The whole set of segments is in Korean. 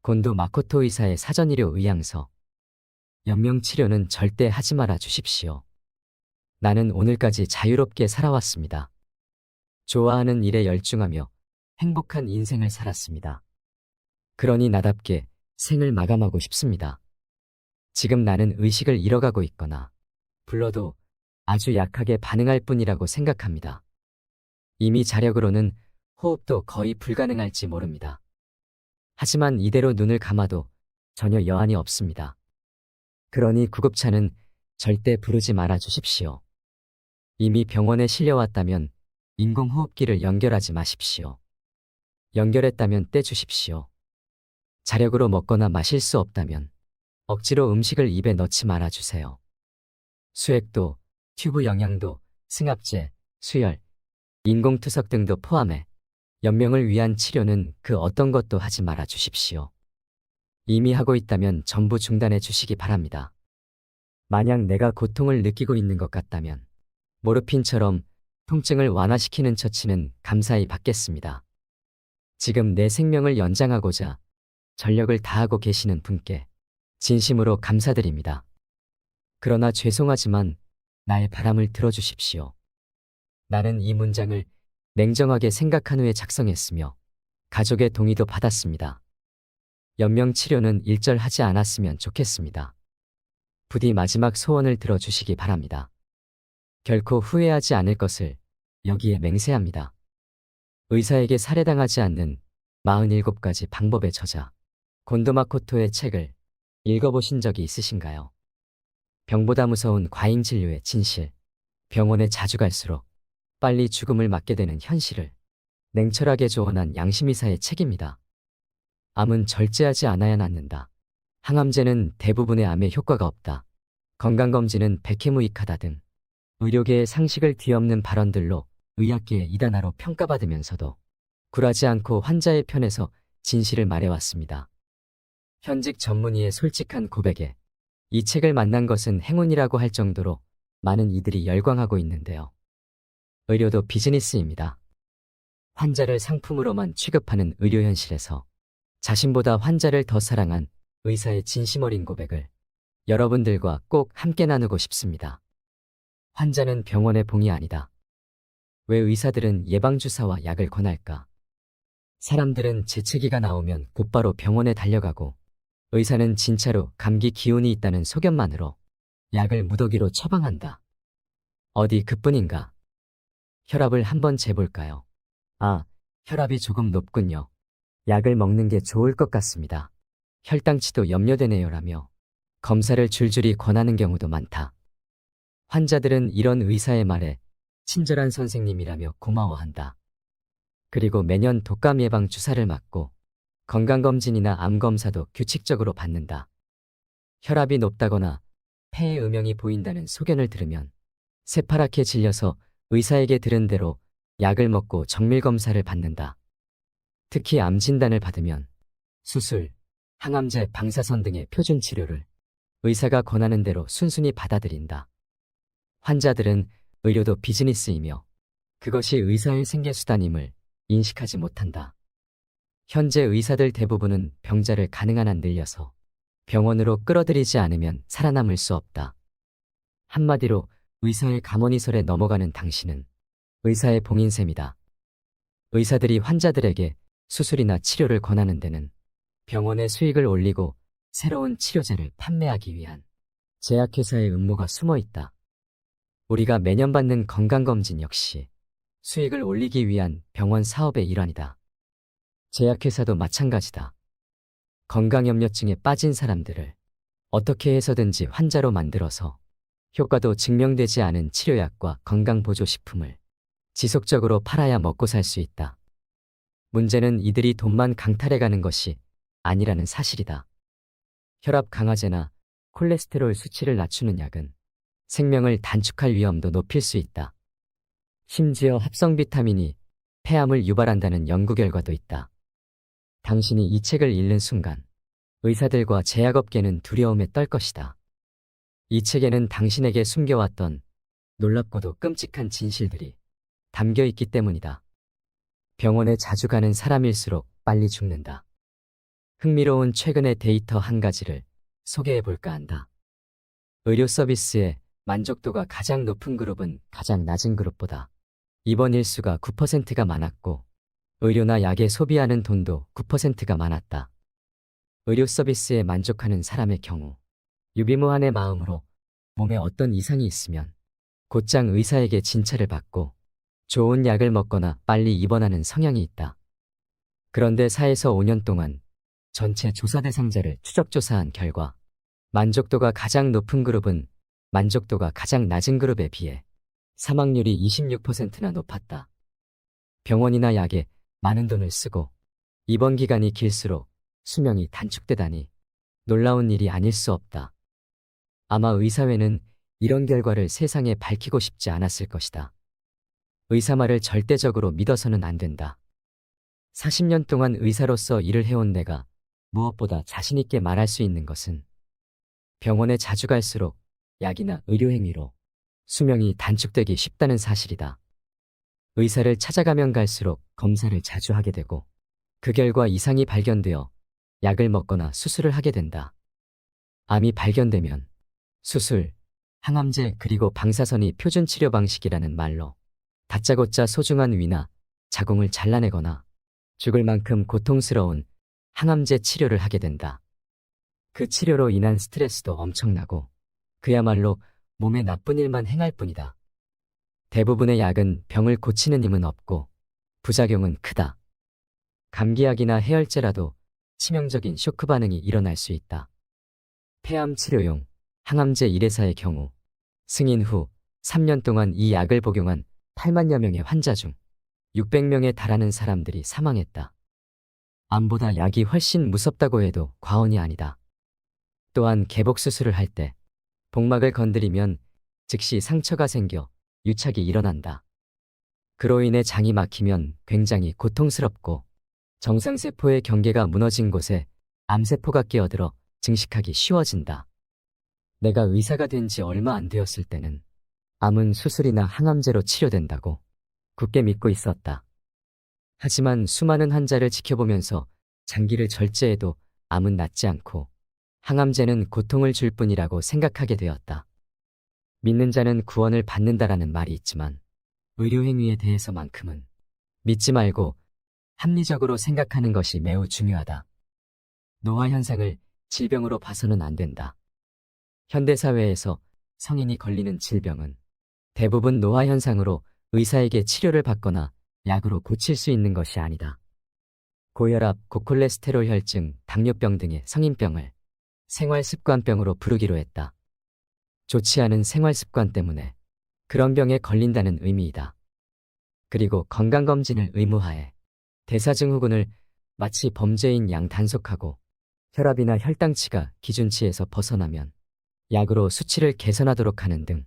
곤도 마코토 의사의 사전의료 의향서. 연명치료는 절대 하지 말아 주십시오. 나는 오늘까지 자유롭게 살아왔습니다. 좋아하는 일에 열중하며 행복한 인생을 살았습니다. 그러니 나답게 생을 마감하고 싶습니다. 지금 나는 의식을 잃어가고 있거나 불러도 아주 약하게 반응할 뿐이라고 생각합니다. 이미 자력으로는 호흡도 거의 불가능할지 모릅니다. 하지만 이대로 눈을 감아도 전혀 여한이 없습니다. 그러니 구급차는 절대 부르지 말아 주십시오. 이미 병원에 실려왔다면 인공호흡기를 연결하지 마십시오. 연결했다면 떼주십시오. 자력으로 먹거나 마실 수 없다면 억지로 음식을 입에 넣지 말아 주세요. 수액도, 튜브 영양도, 승합제, 수혈, 인공투석 등도 포함해 연명을 위한 치료는 그 어떤 것도 하지 말아 주십시오. 이미 하고 있다면 전부 중단해 주시기 바랍니다. 만약 내가 고통을 느끼고 있는 것 같다면 모르핀처럼 통증을 완화시키는 처치는 감사히 받겠습니다. 지금 내 생명을 연장하고자 전력을 다하고 계시는 분께 진심으로 감사드립니다. 그러나 죄송하지만 나의 바람을 들어주십시오. 나는 이 문장을 냉정하게 생각한 후에 작성했으며 가족의 동의도 받았습니다. 연명치료는 일절하지 않았으면 좋겠습니다. 부디 마지막 소원을 들어주시기 바랍니다. 결코 후회하지 않을 것을 여기에 맹세합니다. 의사에게 살해당하지 않는 47가지 방법의 저자 곤도 마코토의 책을 읽어보신 적이 있으신가요? 병보다 무서운 과잉 진료의 진실, 병원에 자주 갈수록 빨리 죽음을 맞게 되는 현실을 냉철하게 조언한 양심이사의 책입니다. 암은 절제하지 않아야 낫는다. 항암제는 대부분의 암에 효과가 없다. 건강검진은 백해무익하다 등 의료계의 상식을 뒤엎는 발언들로 의학계의 이단화로 평가받으면서도 굴하지 않고 환자의 편에서 진실을 말해왔습니다. 현직 전문의의 솔직한 고백에 이 책을 만난 것은 행운이라고 할 정도로 많은 이들이 열광하고 있는데요. 의료도 비즈니스입니다. 환자를 상품으로만 취급하는 의료 현실에서 자신보다 환자를 더 사랑한 의사의 진심 어린 고백을 여러분들과 꼭 함께 나누고 싶습니다. 환자는 병원의 봉이 아니다. 왜 의사들은 예방주사와 약을 권할까? 사람들은 재채기가 나오면 곧바로 병원에 달려가고 의사는 진짜로 감기 기운이 있다는 소견만으로 약을 무더기로 처방한다. 어디 그뿐인가? 혈압을 한번 재볼까요? 아, 혈압이 조금 높군요. 약을 먹는 게 좋을 것 같습니다. 혈당치도 염려되네요라며 검사를 줄줄이 권하는 경우도 많다. 환자들은 이런 의사의 말에 친절한 선생님이라며 고마워한다. 그리고 매년 독감 예방 주사를 맞고 건강검진이나 암검사도 규칙적으로 받는다. 혈압이 높다거나 폐에 음영이 보인다는 소견을 들으면 새파랗게 질려서 의사에게 들은 대로 약을 먹고 정밀검사를 받는다. 특히 암 진단을 받으면 수술, 항암제, 방사선 등의 표준 치료를 의사가 권하는 대로 순순히 받아들인다. 환자들은 의료도 비즈니스이며 그것이 의사의 생계수단임을 인식하지 못한다. 현재 의사들 대부분은 병자를 가능한 한 늘려서 병원으로 끌어들이지 않으면 살아남을 수 없다. 한마디로 의사의 가모니설에 넘어가는 당신은 의사의 봉인셈이다. 의사들이 환자들에게 수술이나 치료를 권하는 데는 병원의 수익을 올리고 새로운 치료제를 판매하기 위한 제약회사의 음모가 숨어 있다. 우리가 매년 받는 건강검진 역시 수익을 올리기 위한 병원 사업의 일환이다. 제약회사도 마찬가지다. 건강염려증에 빠진 사람들을 어떻게 해서든지 환자로 만들어서 효과도 증명되지 않은 치료약과 건강보조식품을 지속적으로 팔아야 먹고 살 수 있다. 문제는 이들이 돈만 강탈해가는 것이 아니라는 사실이다. 혈압 강화제나 콜레스테롤 수치를 낮추는 약은 생명을 단축할 위험도 높일 수 있다. 심지어 합성 비타민이 폐암을 유발한다는 연구 결과도 있다. 당신이 이 책을 읽는 순간 의사들과 제약업계는 두려움에 떨 것이다. 이 책에는 당신에게 숨겨왔던 놀랍고도 끔찍한 진실들이 담겨 있기 때문이다. 병원에 자주 가는 사람일수록 빨리 죽는다. 흥미로운 최근의 데이터 한 가지를 소개해 볼까 한다. 의료 서비스의 만족도가 가장 높은 그룹은 가장 낮은 그룹보다 입원 일수가 9%가 많았고, 의료나 약에 소비하는 돈도 9%가 많았다. 의료 서비스에 만족하는 사람의 경우, 유비무환의 마음으로 몸에 어떤 이상이 있으면 곧장 의사에게 진찰을 받고 좋은 약을 먹거나 빨리 입원하는 성향이 있다. 그런데 4에서 5년 동안 전체 조사 대상자를 추적조사한 결과 만족도가 가장 높은 그룹은 만족도가 가장 낮은 그룹에 비해 사망률이 26%나 높았다. 병원이나 약에 많은 돈을 쓰고 입원 기간이 길수록 수명이 단축되다니 놀라운 일이 아닐 수 없다. 아마 의사회는 이런 결과를 세상에 밝히고 싶지 않았을 것이다. 의사 말을 절대적으로 믿어서는 안 된다. 40년 동안 의사로서 일을 해온 내가 무엇보다 자신있게 말할 수 있는 것은 병원에 자주 갈수록 약이나 의료행위로 수명이 단축되기 쉽다는 사실이다. 의사를 찾아가면 갈수록 검사를 자주 하게 되고 그 결과 이상이 발견되어 약을 먹거나 수술을 하게 된다. 암이 발견되면 수술, 항암제 그리고 방사선이 표준 치료 방식이라는 말로 다짜고짜 소중한 위나 자궁을 잘라내거나 죽을 만큼 고통스러운 항암제 치료를 하게 된다. 그 치료로 인한 스트레스도 엄청나고 그야말로 몸에 나쁜 일만 행할 뿐이다. 대부분의 약은 병을 고치는 힘은 없고 부작용은 크다. 감기약이나 해열제라도 치명적인 쇼크 반응이 일어날 수 있다. 폐암 치료용 항암제 1회사의 경우 승인 후 3년 동안 이 약을 복용한 8만여 명의 환자 중 600명에 달하는 사람들이 사망했다. 암보다 약이 훨씬 무섭다고 해도 과언이 아니다. 또한 개복 수술을 할 때 복막을 건드리면 즉시 상처가 생겨 유착이 일어난다. 그로 인해 장이 막히면 굉장히 고통스럽고 정상세포의 경계가 무너진 곳에 암세포가 끼어들어 증식하기 쉬워진다. 내가 의사가 된 지 얼마 안 되었을 때는 암은 수술이나 항암제로 치료된다고 굳게 믿고 있었다. 하지만 수많은 환자를 지켜보면서 장기를 절제해도 암은 낫지 않고 항암제는 고통을 줄 뿐이라고 생각하게 되었다. 믿는 자는 구원을 받는다라는 말이 있지만 의료행위에 대해서만큼은 믿지 말고 합리적으로 생각하는 것이 매우 중요하다. 노화 현상을 질병으로 봐서는 안 된다. 현대사회에서 성인이 걸리는 질병은 대부분 노화 현상으로 의사에게 치료를 받거나 약으로 고칠 수 있는 것이 아니다. 고혈압, 고콜레스테롤 혈증, 당뇨병 등의 성인병을 생활습관병으로 부르기로 했다. 좋지 않은 생활습관 때문에 그런 병에 걸린다는 의미이다. 그리고 건강검진을 의무화해 대사증후군을 마치 범죄인 양 단속하고 혈압이나 혈당치가 기준치에서 벗어나면 약으로 수치를 개선하도록 하는 등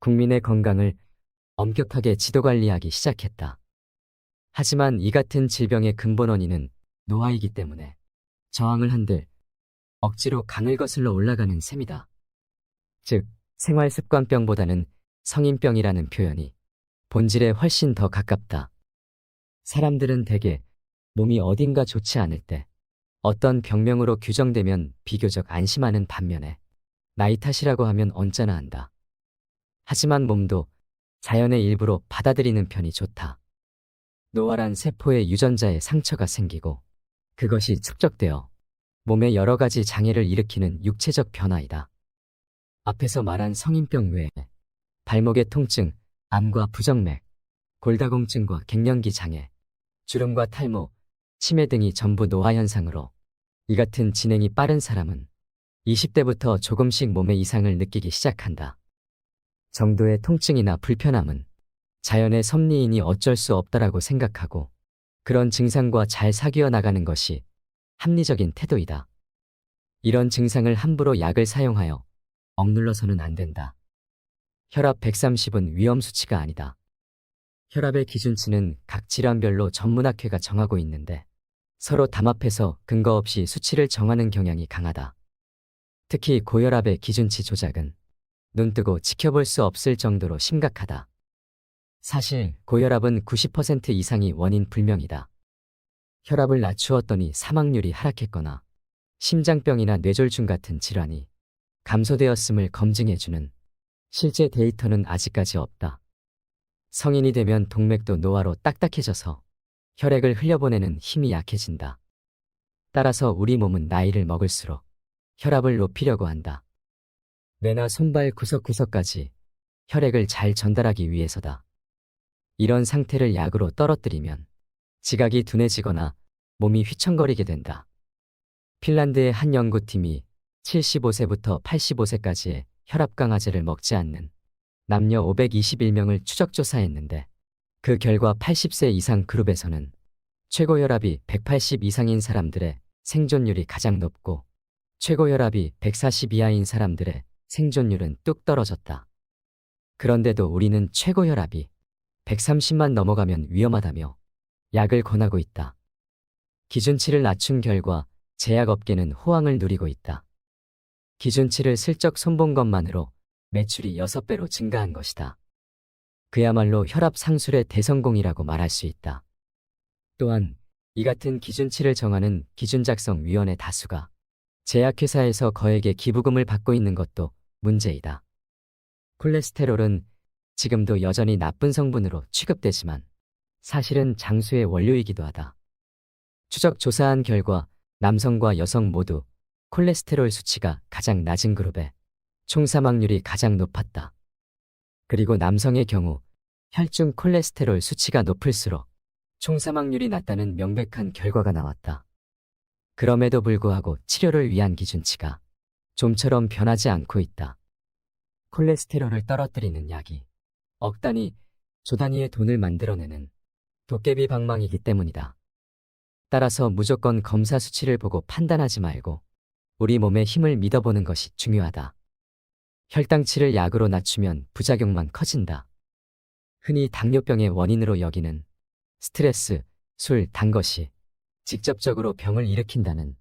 국민의 건강을 엄격하게 지도관리하기 시작했다. 하지만 이 같은 질병의 근본 원인은 노화이기 때문에 저항을 한들 억지로 강을 거슬러 올라가는 셈이다. 즉, 생활습관병보다는 성인병이라는 표현이 본질에 훨씬 더 가깝다. 사람들은 대개 몸이 어딘가 좋지 않을 때 어떤 병명으로 규정되면 비교적 안심하는 반면에 나이 탓이라고 하면 언짢아 한다. 하지만 몸도 자연의 일부로 받아들이는 편이 좋다. 노화란 세포의 유전자에 상처가 생기고 그것이 축적되어 몸에 여러 가지 장애를 일으키는 육체적 변화이다. 앞에서 말한 성인병 외에 발목의 통증, 암과 부정맥, 골다공증과 갱년기 장애, 주름과 탈모, 치매 등이 전부 노화 현상으로 이 같은 진행이 빠른 사람은 20대부터 조금씩 몸에 이상을 느끼기 시작한다. 정도의 통증이나 불편함은 자연의 섭리이니 어쩔 수 없다라고 생각하고 그런 증상과 잘 사귀어 나가는 것이 합리적인 태도이다. 이런 증상을 함부로 약을 사용하여 억눌러서는 안 된다. 혈압 130은 위험 수치가 아니다. 혈압의 기준치는 각 질환별로 전문학회가 정하고 있는데 서로 담합해서 근거 없이 수치를 정하는 경향이 강하다. 특히 고혈압의 기준치 조작은 눈뜨고 지켜볼 수 없을 정도로 심각하다. 사실 고혈압은 90% 이상이 원인 불명이다. 혈압을 낮추었더니 사망률이 하락했거나 심장병이나 뇌졸중 같은 질환이 감소되었음을 검증해주는 실제 데이터는 아직까지 없다. 성인이 되면 동맥도 노화로 딱딱해져서 혈액을 흘려보내는 힘이 약해진다. 따라서 우리 몸은 나이를 먹을수록 혈압을 높이려고 한다. 뇌나 손발 구석구석까지 혈액을 잘 전달하기 위해서다. 이런 상태를 약으로 떨어뜨리면 지각이 둔해지거나 몸이 휘청거리게 된다. 핀란드의 한 연구팀이 75세부터 85세까지의 혈압 강화제를 먹지 않는 남녀 521명을 추적 조사했는데 그 결과 80세 이상 그룹에서는 최고 혈압이 180 이상인 사람들의 생존율이 가장 높고 최고 혈압이 140 이하인 사람들의 생존율은 뚝 떨어졌다. 그런데도 우리는 최고 혈압이 130만 넘어가면 위험하다며 약을 권하고 있다. 기준치를 낮춘 결과 제약업계는 호황을 누리고 있다. 기준치를 슬쩍 손본 것만으로 매출이 6배로 증가한 것이다. 그야말로 혈압 상술의 대성공이라고 말할 수 있다. 또한 이 같은 기준치를 정하는 기준작성위원회 다수가 제약회사에서 거액의 기부금을 받고 있는 것도 문제이다. 콜레스테롤은 지금도 여전히 나쁜 성분으로 취급되지만 사실은 장수의 원료이기도 하다. 추적 조사한 결과 남성과 여성 모두 콜레스테롤 수치가 가장 낮은 그룹에 총 사망률이 가장 높았다. 그리고 남성의 경우 혈중 콜레스테롤 수치가 높을수록 총 사망률이 낮다는 명백한 결과가 나왔다. 그럼에도 불구하고 치료를 위한 기준치가 좀처럼 변하지 않고 있다. 콜레스테롤을 떨어뜨리는 약이 억 단위, 조 단위의 돈을 만들어내는 도깨비 방망이기 때문이다. 따라서 무조건 검사 수치를 보고 판단하지 말고 우리 몸의 힘을 믿어보는 것이 중요하다. 혈당치를 약으로 낮추면 부작용만 커진다. 흔히 당뇨병의 원인으로 여기는 스트레스, 술, 단 것이 직접적으로 병을 일으킨다는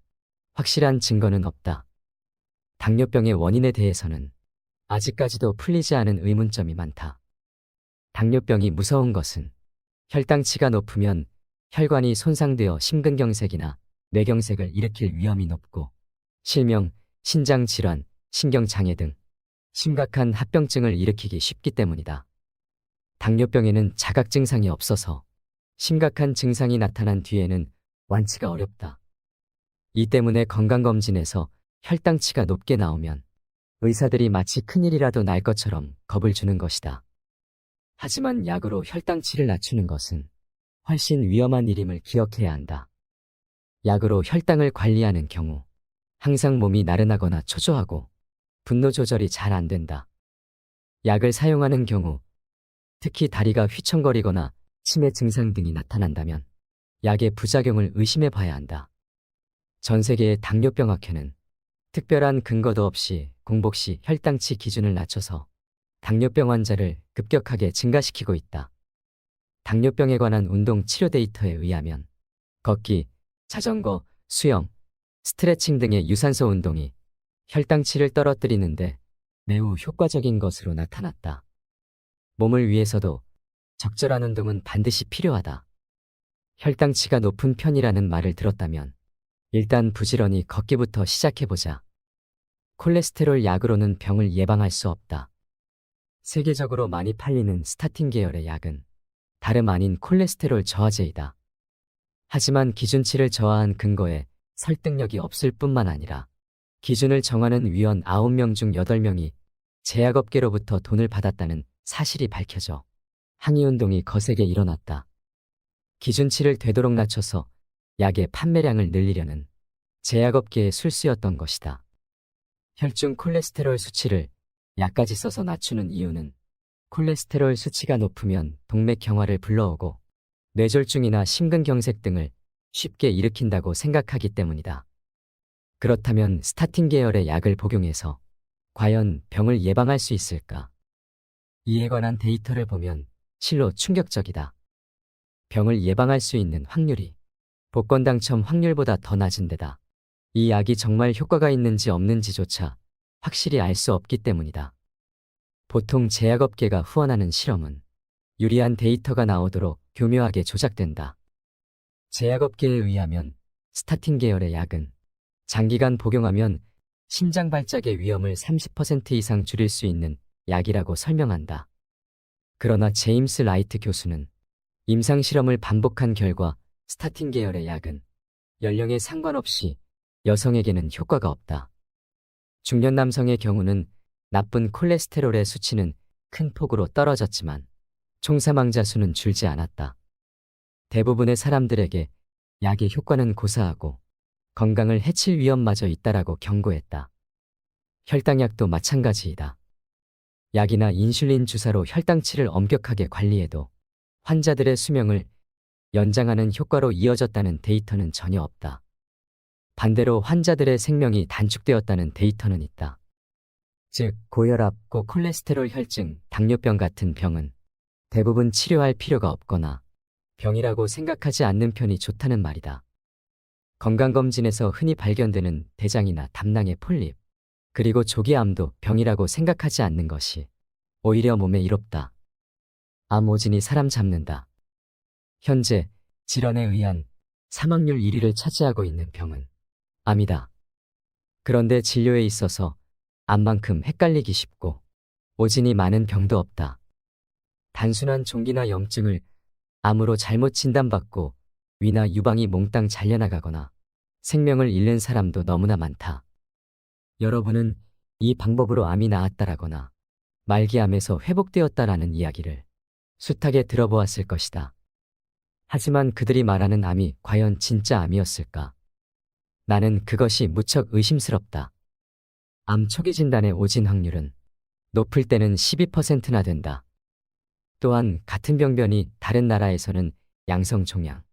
확실한 증거는 없다. 당뇨병의 원인에 대해서는 아직까지도 풀리지 않은 의문점이 많다. 당뇨병이 무서운 것은 혈당치가 높으면 혈관이 손상되어 심근경색이나 뇌경색을 일으킬 위험이 높고 실명, 신장질환, 신경장애 등 심각한 합병증을 일으키기 쉽기 때문이다. 당뇨병에는 자각 증상이 없어서 심각한 증상이 나타난 뒤에는 완치가 어렵다. 이 때문에 건강검진에서 혈당치가 높게 나오면 의사들이 마치 큰일이라도 날 것처럼 겁을 주는 것이다. 하지만 약으로 혈당치를 낮추는 것은 훨씬 위험한 일임을 기억해야 한다. 약으로 혈당을 관리하는 경우 항상 몸이 나른하거나 초조하고 분노 조절이 잘 안 된다. 약을 사용하는 경우 특히 다리가 휘청거리거나 치매 증상 등이 나타난다면 약의 부작용을 의심해 봐야 한다. 전 세계의 당뇨병학회는 특별한 근거도 없이 공복 시 혈당치 기준을 낮춰서 당뇨병 환자를 급격하게 증가시키고 있다. 당뇨병에 관한 운동 치료 데이터에 의하면 걷기, 자전거, 수영, 스트레칭 등의 유산소 운동이 혈당치를 떨어뜨리는데 매우 효과적인 것으로 나타났다. 몸을 위해서도 적절한 운동은 반드시 필요하다. 혈당치가 높은 편이라는 말을 들었다면 일단 부지런히 걷기부터 시작해보자. 콜레스테롤 약으로는 병을 예방할 수 없다. 세계적으로 많이 팔리는 스타틴 계열의 약은 다름 아닌 콜레스테롤 저하제이다. 하지만 기준치를 저하한 근거에 설득력이 없을 뿐만 아니라 기준을 정하는 위원 9명 중 8명이 제약업계로부터 돈을 받았다는 사실이 밝혀져 항의운동이 거세게 일어났다. 기준치를 되도록 낮춰서 약의 판매량을 늘리려는 제약업계의 술수였던 것이다. 혈중 콜레스테롤 수치를 약까지 써서 낮추는 이유는 콜레스테롤 수치가 높으면 동맥경화를 불러오고 뇌졸중이나 심근경색 등을 쉽게 일으킨다고 생각하기 때문이다. 그렇다면 스타틴 계열의 약을 복용해서 과연 병을 예방할 수 있을까? 이에 관한 데이터를 보면 실로 충격적이다. 병을 예방할 수 있는 확률이 복권 당첨 확률보다 더 낮은 데다 이 약이 정말 효과가 있는지 없는지조차 확실히 알 수 없기 때문이다. 보통 제약업계가 후원하는 실험은 유리한 데이터가 나오도록 교묘하게 조작된다. 제약업계에 의하면 스타틴 계열의 약은 장기간 복용하면 심장 발작의 위험을 30% 이상 줄일 수 있는 약이라고 설명한다. 그러나 제임스 라이트 교수는 임상 실험을 반복한 결과 스타틴 계열의 약은 연령에 상관없이 여성에게는 효과가 없다. 중년 남성의 경우는 나쁜 콜레스테롤의 수치는 큰 폭으로 떨어졌지만 총사망자 수는 줄지 않았다. 대부분의 사람들에게 약의 효과는 고사하고 건강을 해칠 위험마저 있다라고 경고했다. 혈당약도 마찬가지이다. 약이나 인슐린 주사로 혈당치를 엄격하게 관리해도 환자들의 수명을 연장하는 효과로 이어졌다는 데이터는 전혀 없다. 반대로 환자들의 생명이 단축되었다는 데이터는 있다. 즉, 고혈압, 고콜레스테롤 혈증, 당뇨병 같은 병은 대부분 치료할 필요가 없거나 병이라고 생각하지 않는 편이 좋다는 말이다. 건강검진에서 흔히 발견되는 대장이나 담낭의 폴립, 그리고 조기암도 병이라고 생각하지 않는 것이 오히려 몸에 이롭다. 암 오진이 사람 잡는다. 현재 질환에 의한 사망률 1위를 차지하고 있는 병은 암이다. 그런데 진료에 있어서 암만큼 헷갈리기 쉽고 오진이 많은 병도 없다. 단순한 종기나 염증을 암으로 잘못 진단받고 위나 유방이 몽땅 잘려나가거나 생명을 잃는 사람도 너무나 많다. 여러분은 이 방법으로 암이 나았다라거나 말기암에서 회복되었다라는 이야기를 숱하게 들어보았을 것이다. 하지만 그들이 말하는 암이 과연 진짜 암이었을까? 나는 그것이 무척 의심스럽다. 암 초기 진단의 오진 확률은 높을 때는 12%나 된다. 또한 같은 병변이 다른 나라에서는 양성 종양,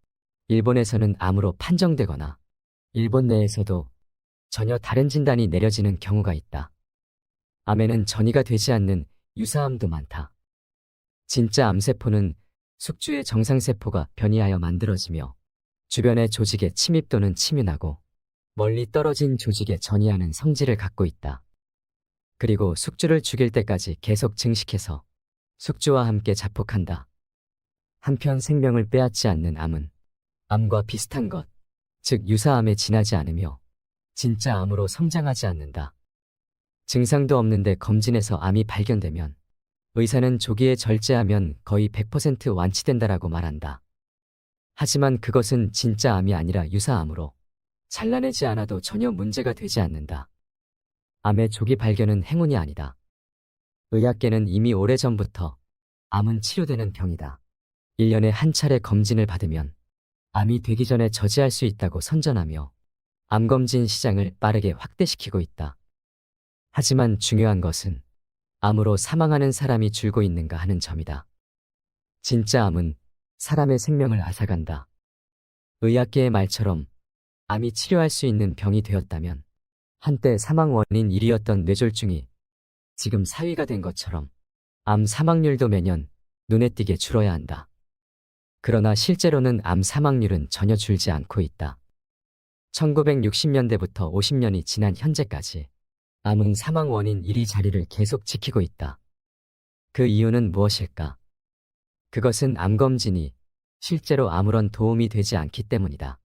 일본에서는 암으로 판정되거나 일본 내에서도 전혀 다른 진단이 내려지는 경우가 있다. 암에는 전이가 되지 않는 유사암도 많다. 진짜 암세포는 숙주의 정상세포가 변이하여 만들어지며 주변의 조직에 침입 또는 침윤하고 멀리 떨어진 조직에 전이하는 성질을 갖고 있다. 그리고 숙주를 죽일 때까지 계속 증식해서 숙주와 함께 자폭한다. 한편 생명을 빼앗지 않는 암은 암과 비슷한 것, 즉 유사암에 지나지 않으며 진짜 암으로 성장하지 않는다. 증상도 없는데 검진에서 암이 발견되면 의사는 조기에 절제하면 거의 100% 완치된다라고 말한다. 하지만 그것은 진짜 암이 아니라 유사암으로 잘라내지 않아도 전혀 문제가 되지 않는다. 암의 조기 발견은 행운이 아니다. 의학계는 이미 오래전부터 암은 치료되는 병이다. 1년에 한 차례 검진을 받으면 암이 되기 전에 저지할 수 있다고 선전하며 암검진 시장을 빠르게 확대시키고 있다. 하지만 중요한 것은 암으로 사망하는 사람이 줄고 있는가 하는 점이다. 진짜 암은 사람의 생명을 앗아간다. 의학계의 말처럼 암이 치료할 수 있는 병이 되었다면 한때 사망 원인 1위였던 뇌졸중이 지금 4위가 된 것처럼 암 사망률도 매년 눈에 띄게 줄어야 한다. 그러나 실제로는 암 사망률은 전혀 줄지 않고 있다. 1960년대부터 50년이 지난 현재까지 암은 사망 원인 1위 자리를 계속 지키고 있다. 그 이유는 무엇일까? 그것은 암검진이 실제로 아무런 도움이 되지 않기 때문이다.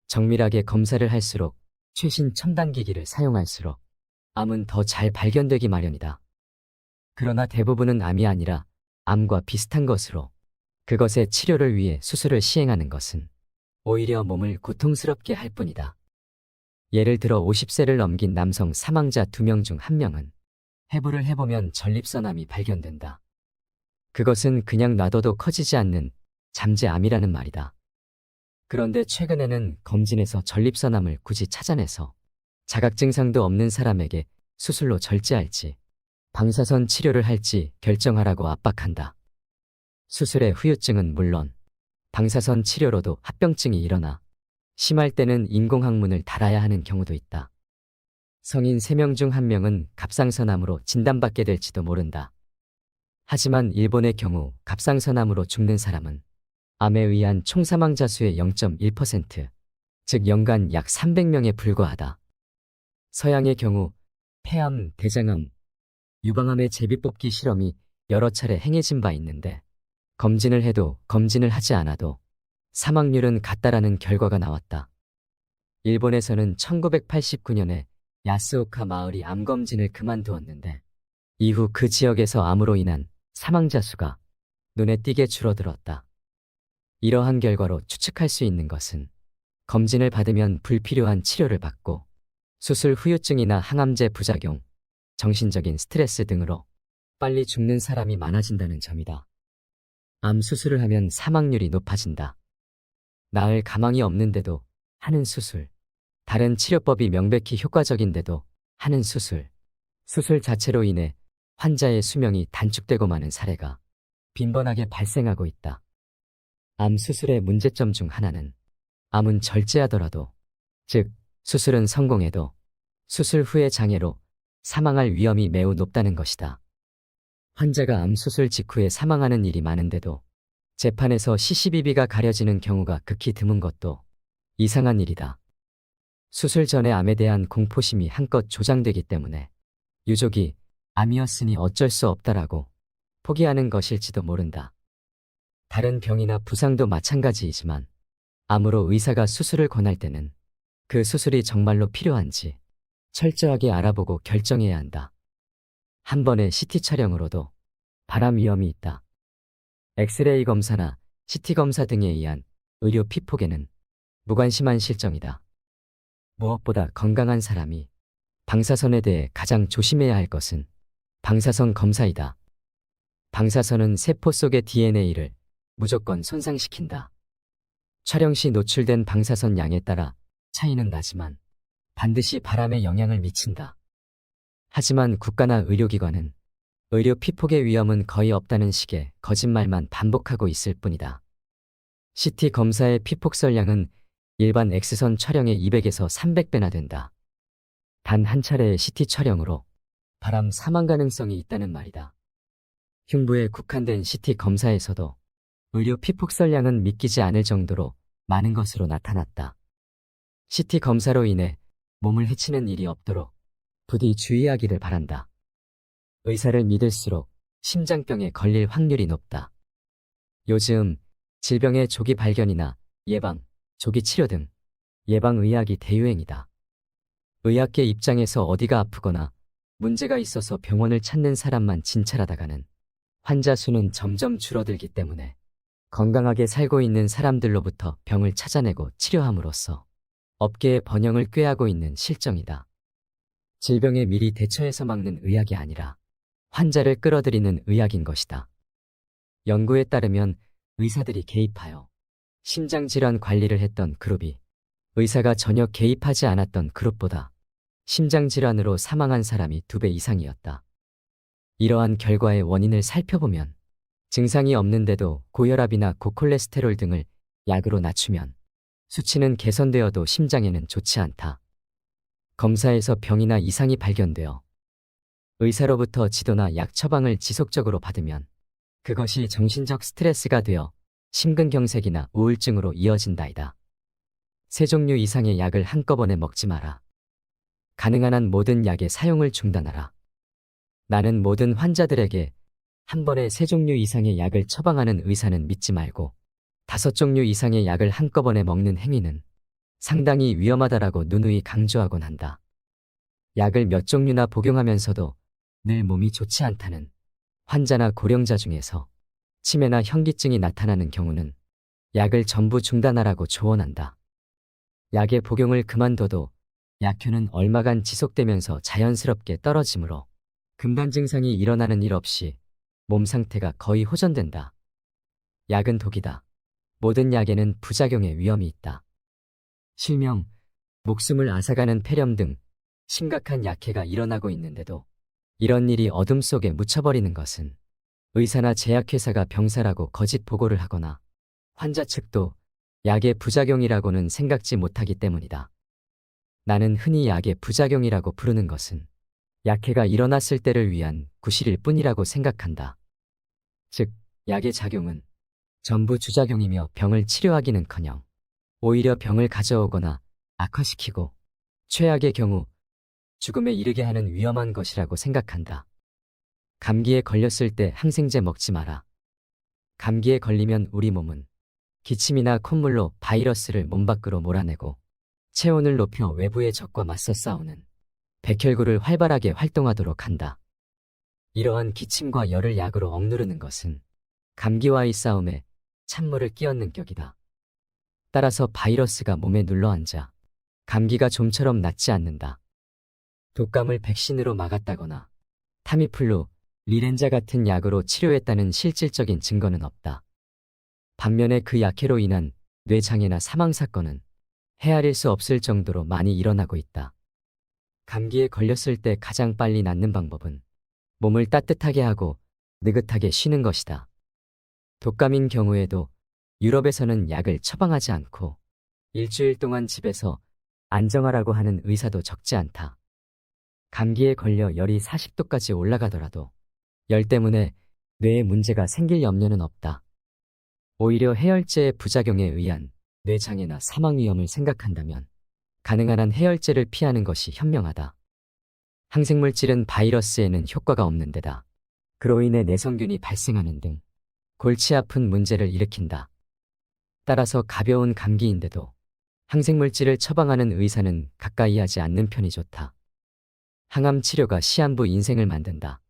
정밀하게 검사를 할수록 최신 첨단 기기를 사용할수록 암은 더 잘 발견되기 마련이다. 그러나 대부분은 암이 아니라 암과 비슷한 것으로 그것의 치료를 위해 수술을 시행하는 것은 오히려 몸을 고통스럽게 할 뿐이다. 예를 들어 50세를 넘긴 남성 사망자 2명 중 1명은 해부를 해보면 전립선암이 발견된다. 그것은 그냥 놔둬도 커지지 않는 잠재암이라는 말이다. 그런데 최근에는 검진에서 전립선암을 굳이 찾아내서 자각 증상도 없는 사람에게 수술로 절제할지 방사선 치료를 할지 결정하라고 압박한다. 수술의 후유증은 물론 방사선 치료로도 합병증이 일어나 심할 때는 인공항문을 달아야 하는 경우도 있다. 성인 3명 중 1명은 갑상선암으로 진단받게 될지도 모른다. 하지만 일본의 경우 갑상선암으로 죽는 사람은 암에 의한 총사망자 수의 0.1%, 즉 연간 약 300명에 불과하다. 서양의 경우 폐암, 대장암, 유방암의 제비뽑기 실험이 여러 차례 행해진 바 있는데 검진을 해도 검진을 하지 않아도 사망률은 같다라는 결과가 나왔다. 일본에서는 1989년에 야스오카 마을이 암검진을 그만두었는데 이후 그 지역에서 암으로 인한 사망자 수가 눈에 띄게 줄어들었다. 이러한 결과로 추측할 수 있는 것은 검진을 받으면 불필요한 치료를 받고 수술 후유증이나 항암제 부작용, 정신적인 스트레스 등으로 빨리 죽는 사람이 많아진다는 점이다. 암 수술을 하면 사망률이 높아진다. 나을 가망이 없는데도 하는 수술, 다른 치료법이 명백히 효과적인데도 하는 수술, 수술 자체로 인해 환자의 수명이 단축되고 마는 사례가 빈번하게 발생하고 있다. 암 수술의 문제점 중 하나는 암은 절제하더라도, 즉 수술은 성공해도 수술 후의 장애로 사망할 위험이 매우 높다는 것이다. 환자가 암 수술 직후에 사망하는 일이 많은데도 재판에서 시시비비가 가려지는 경우가 극히 드문 것도 이상한 일이다. 수술 전에 암에 대한 공포심이 한껏 조장되기 때문에 유족이 암이었으니 어쩔 수 없다라고 포기하는 것일지도 모른다. 다른 병이나 부상도 마찬가지이지만 암으로 의사가 수술을 권할 때는 그 수술이 정말로 필요한지 철저하게 알아보고 결정해야 한다. 한 번의 CT 촬영으로도 발암 위험이 있다. 엑스레이 검사나 CT 검사 등에 의한 의료 피폭에는 무관심한 실정이다. 무엇보다 건강한 사람이 방사선에 대해 가장 조심해야 할 것은 방사선 검사이다. 방사선은 세포 속의 DNA를 무조건 손상시킨다. 촬영 시 노출된 방사선 양에 따라 차이는 나지만 반드시 발암에 영향을 미친다. 하지만 국가나 의료기관은 의료 피폭의 위험은 거의 없다는 식의 거짓말만 반복하고 있을 뿐이다. CT 검사의 피폭설량은 일반 X선 촬영의 200에서 300배나 된다. 단 한 차례의 CT 촬영으로 발암 사망 가능성이 있다는 말이다. 흉부에 국한된 CT 검사에서도 의료 피폭설량은 믿기지 않을 정도로 많은 것으로 나타났다. CT 검사로 인해 몸을 해치는 일이 없도록 부디 주의하기를 바란다. 의사를 믿을수록 심장병에 걸릴 확률이 높다. 요즘 질병의 조기 발견이나 예방, 조기 치료 등 예방의학이 대유행이다. 의학계 입장에서 어디가 아프거나 문제가 있어서 병원을 찾는 사람만 진찰하다가는 환자 수는 점점 줄어들기 때문에 건강하게 살고 있는 사람들로부터 병을 찾아내고 치료함으로써 업계의 번영을 꾀하고 있는 실정이다. 질병에 미리 대처해서 막는 의학이 아니라 환자를 끌어들이는 의학인 것이다. 연구에 따르면 의사들이 개입하여 심장질환 관리를 했던 그룹이 의사가 전혀 개입하지 않았던 그룹보다 심장질환으로 사망한 사람이 2배 이상이었다. 이러한 결과의 원인을 살펴보면 증상이 없는데도 고혈압이나 고콜레스테롤 등을 약으로 낮추면 수치는 개선되어도 심장에는 좋지 않다. 검사에서 병이나 이상이 발견되어 의사로부터 지도나 약 처방을 지속적으로 받으면 그것이 정신적 스트레스가 되어 심근경색이나 우울증으로 이어진다이다. 3종류 이상의 약을 한꺼번에 먹지 마라. 가능한 한 모든 약의 사용을 중단하라. 나는 모든 환자들에게 한 번에 3종류 이상의 약을 처방하는 의사는 믿지 말고 5종류 이상의 약을 한꺼번에 먹는 행위는 상당히 위험하다라고 누누이 강조하곤 한다. 약을 몇 종류나 복용하면서도 늘 몸이 좋지 않다는 환자나 고령자 중에서 치매나 현기증이 나타나는 경우는 약을 전부 중단하라고 조언한다. 약의 복용을 그만둬도 약효는 얼마간 지속되면서 자연스럽게 떨어지므로 금단 증상이 일어나는 일 없이 몸 상태가 거의 호전된다. 약은 독이다. 모든 약에는 부작용의 위험이 있다. 실명, 목숨을 앗아가는 폐렴 등 심각한 약해가 일어나고 있는데도 이런 일이 어둠 속에 묻혀버리는 것은 의사나 제약회사가 병사라고 거짓 보고를 하거나 환자 측도 약의 부작용이라고는 생각지 못하기 때문이다. 나는 흔히 약의 부작용이라고 부르는 것은 약해가 일어났을 때를 위한 구실일 뿐이라고 생각한다. 즉, 약의 작용은 전부 주작용이며 병을 치료하기는커녕 오히려 병을 가져오거나 악화시키고 최악의 경우 죽음에 이르게 하는 위험한 것이라고 생각한다. 감기에 걸렸을 때 항생제 먹지 마라. 감기에 걸리면 우리 몸은 기침이나 콧물로 바이러스를 몸 밖으로 몰아내고 체온을 높여 외부의 적과 맞서 싸우는 백혈구를 활발하게 활동하도록 한다. 이러한 기침과 열을 약으로 억누르는 것은 감기와의 싸움에 찬물을 끼얹는 격이다. 따라서 바이러스가 몸에 눌러앉아 감기가 좀처럼 낫지 않는다. 독감을 백신으로 막았다거나 타미플루, 리렌자 같은 약으로 치료했다는 실질적인 증거는 없다. 반면에 그 약해로 인한 뇌장애나 사망 사건은 헤아릴 수 없을 정도로 많이 일어나고 있다. 감기에 걸렸을 때 가장 빨리 낫는 방법은 몸을 따뜻하게 하고 느긋하게 쉬는 것이다. 독감인 경우에도 유럽에서는 약을 처방하지 않고 일주일 동안 집에서 안정하라고 하는 의사도 적지 않다. 감기에 걸려 열이 40도까지 올라가더라도 열 때문에 뇌에 문제가 생길 염려는 없다. 오히려 해열제의 부작용에 의한 뇌장애나 사망 위험을 생각한다면 가능한 한 해열제를 피하는 것이 현명하다. 항생물질은 바이러스에는 효과가 없는 데다 그로 인해 내성균이 발생하는 등 골치 아픈 문제를 일으킨다. 따라서 가벼운 감기인데도 항생물질을 처방하는 의사는 가까이 하지 않는 편이 좋다. 항암 치료가 시한부 인생을 만든다.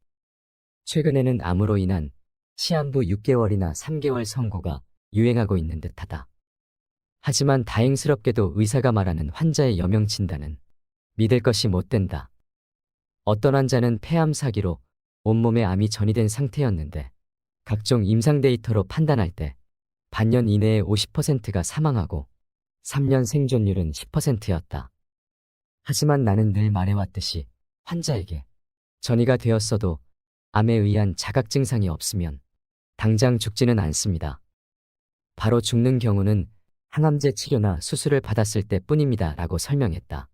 최근에는 암으로 인한 시한부 6개월이나 3개월 선고가 유행하고 있는 듯하다. 하지만 다행스럽게도 의사가 말하는 환자의 여명 진단은 믿을 것이 못 된다. 어떤 환자는 폐암 사기로 온몸에 암이 전이된 상태였는데 각종 임상 데이터로 판단할 때 반년 이내에 50%가 사망하고 3년 생존율은 10%였다. 하지만 나는 늘 말해왔듯이 환자에게 전이가 되었어도 암에 의한 자각 증상이 없으면 당장 죽지는 않습니다. 바로 죽는 경우는 항암제 치료나 수술을 받았을 때뿐입니다 라고 설명했다.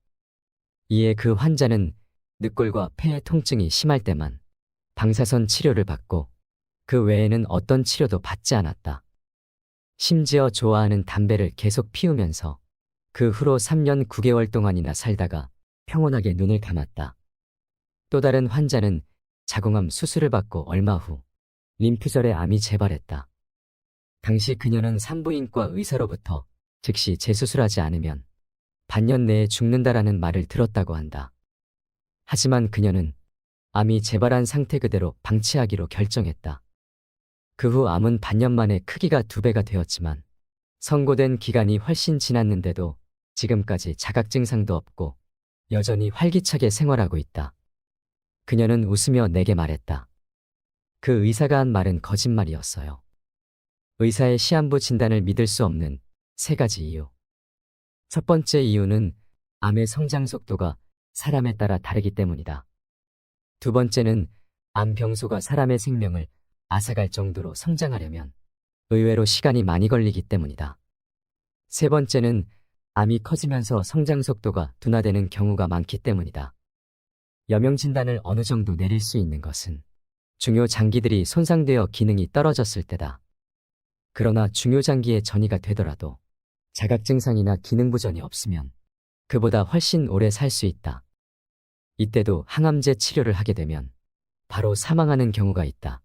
이에 그 환자는 늑골과 폐의 통증이 심할 때만 방사선 치료를 받고 그 외에는 어떤 치료도 받지 않았다. 심지어 좋아하는 담배를 계속 피우면서 그 후로 3년 9개월 동안이나 살다가 평온하게 눈을 감았다. 또 다른 환자는 자궁암 수술을 받고 얼마 후 림프절에 암이 재발했다. 당시 그녀는 산부인과 의사로부터 즉시 재수술하지 않으면 반년 내에 죽는다라는 말을 들었다고 한다. 하지만 그녀는 암이 재발한 상태 그대로 방치하기로 결정했다. 그 후 암은 반년 만에 크기가 2배가 되었지만 선고된 기간이 훨씬 지났는데도 지금까지 자각 증상도 없고 여전히 활기차게 생활하고 있다. 그녀는 웃으며 내게 말했다. 그 의사가 한 말은 거짓말이었어요. 의사의 시한부 진단을 믿을 수 없는 3가지 이유. 첫 번째 이유는 암의 성장 속도가 사람에 따라 다르기 때문이다. 두 번째는 암 병소가 사람의 생명을 앗아갈 정도로 성장하려면 의외로 시간이 많이 걸리기 때문이다. 세 번째는 암이 커지면서 성장 속도가 둔화되는 경우가 많기 때문이다. 여명 진단을 어느 정도 내릴 수 있는 것은 중요 장기들이 손상되어 기능이 떨어졌을 때다. 그러나 중요 장기에 전이가 되더라도 자각 증상이나 기능 부전이 없으면 그보다 훨씬 오래 살 수 있다. 이때도 항암제 치료를 하게 되면 바로 사망하는 경우가 있다.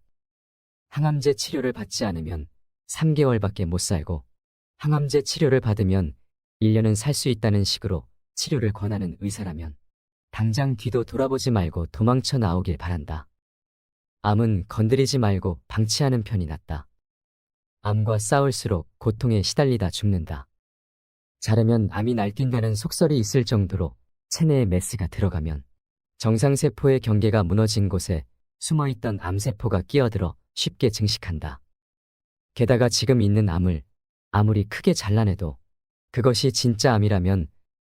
항암제 치료를 받지 않으면 3개월밖에 못 살고 항암제 치료를 받으면 1년은 살 수 있다는 식으로 치료를 권하는 의사라면 당장 뒤도 돌아보지 말고 도망쳐 나오길 바란다. 암은 건드리지 말고 방치하는 편이 낫다. 암과 싸울수록 고통에 시달리다 죽는다. 자려면 암이 날뛴다는 속설이 있을 정도로 체내에 메스가 들어가면 정상세포의 경계가 무너진 곳에 숨어있던 암세포가 끼어들어 쉽게 증식한다. 게다가 지금 있는 암을 아무리 크게 잘라내도 그것이 진짜 암이라면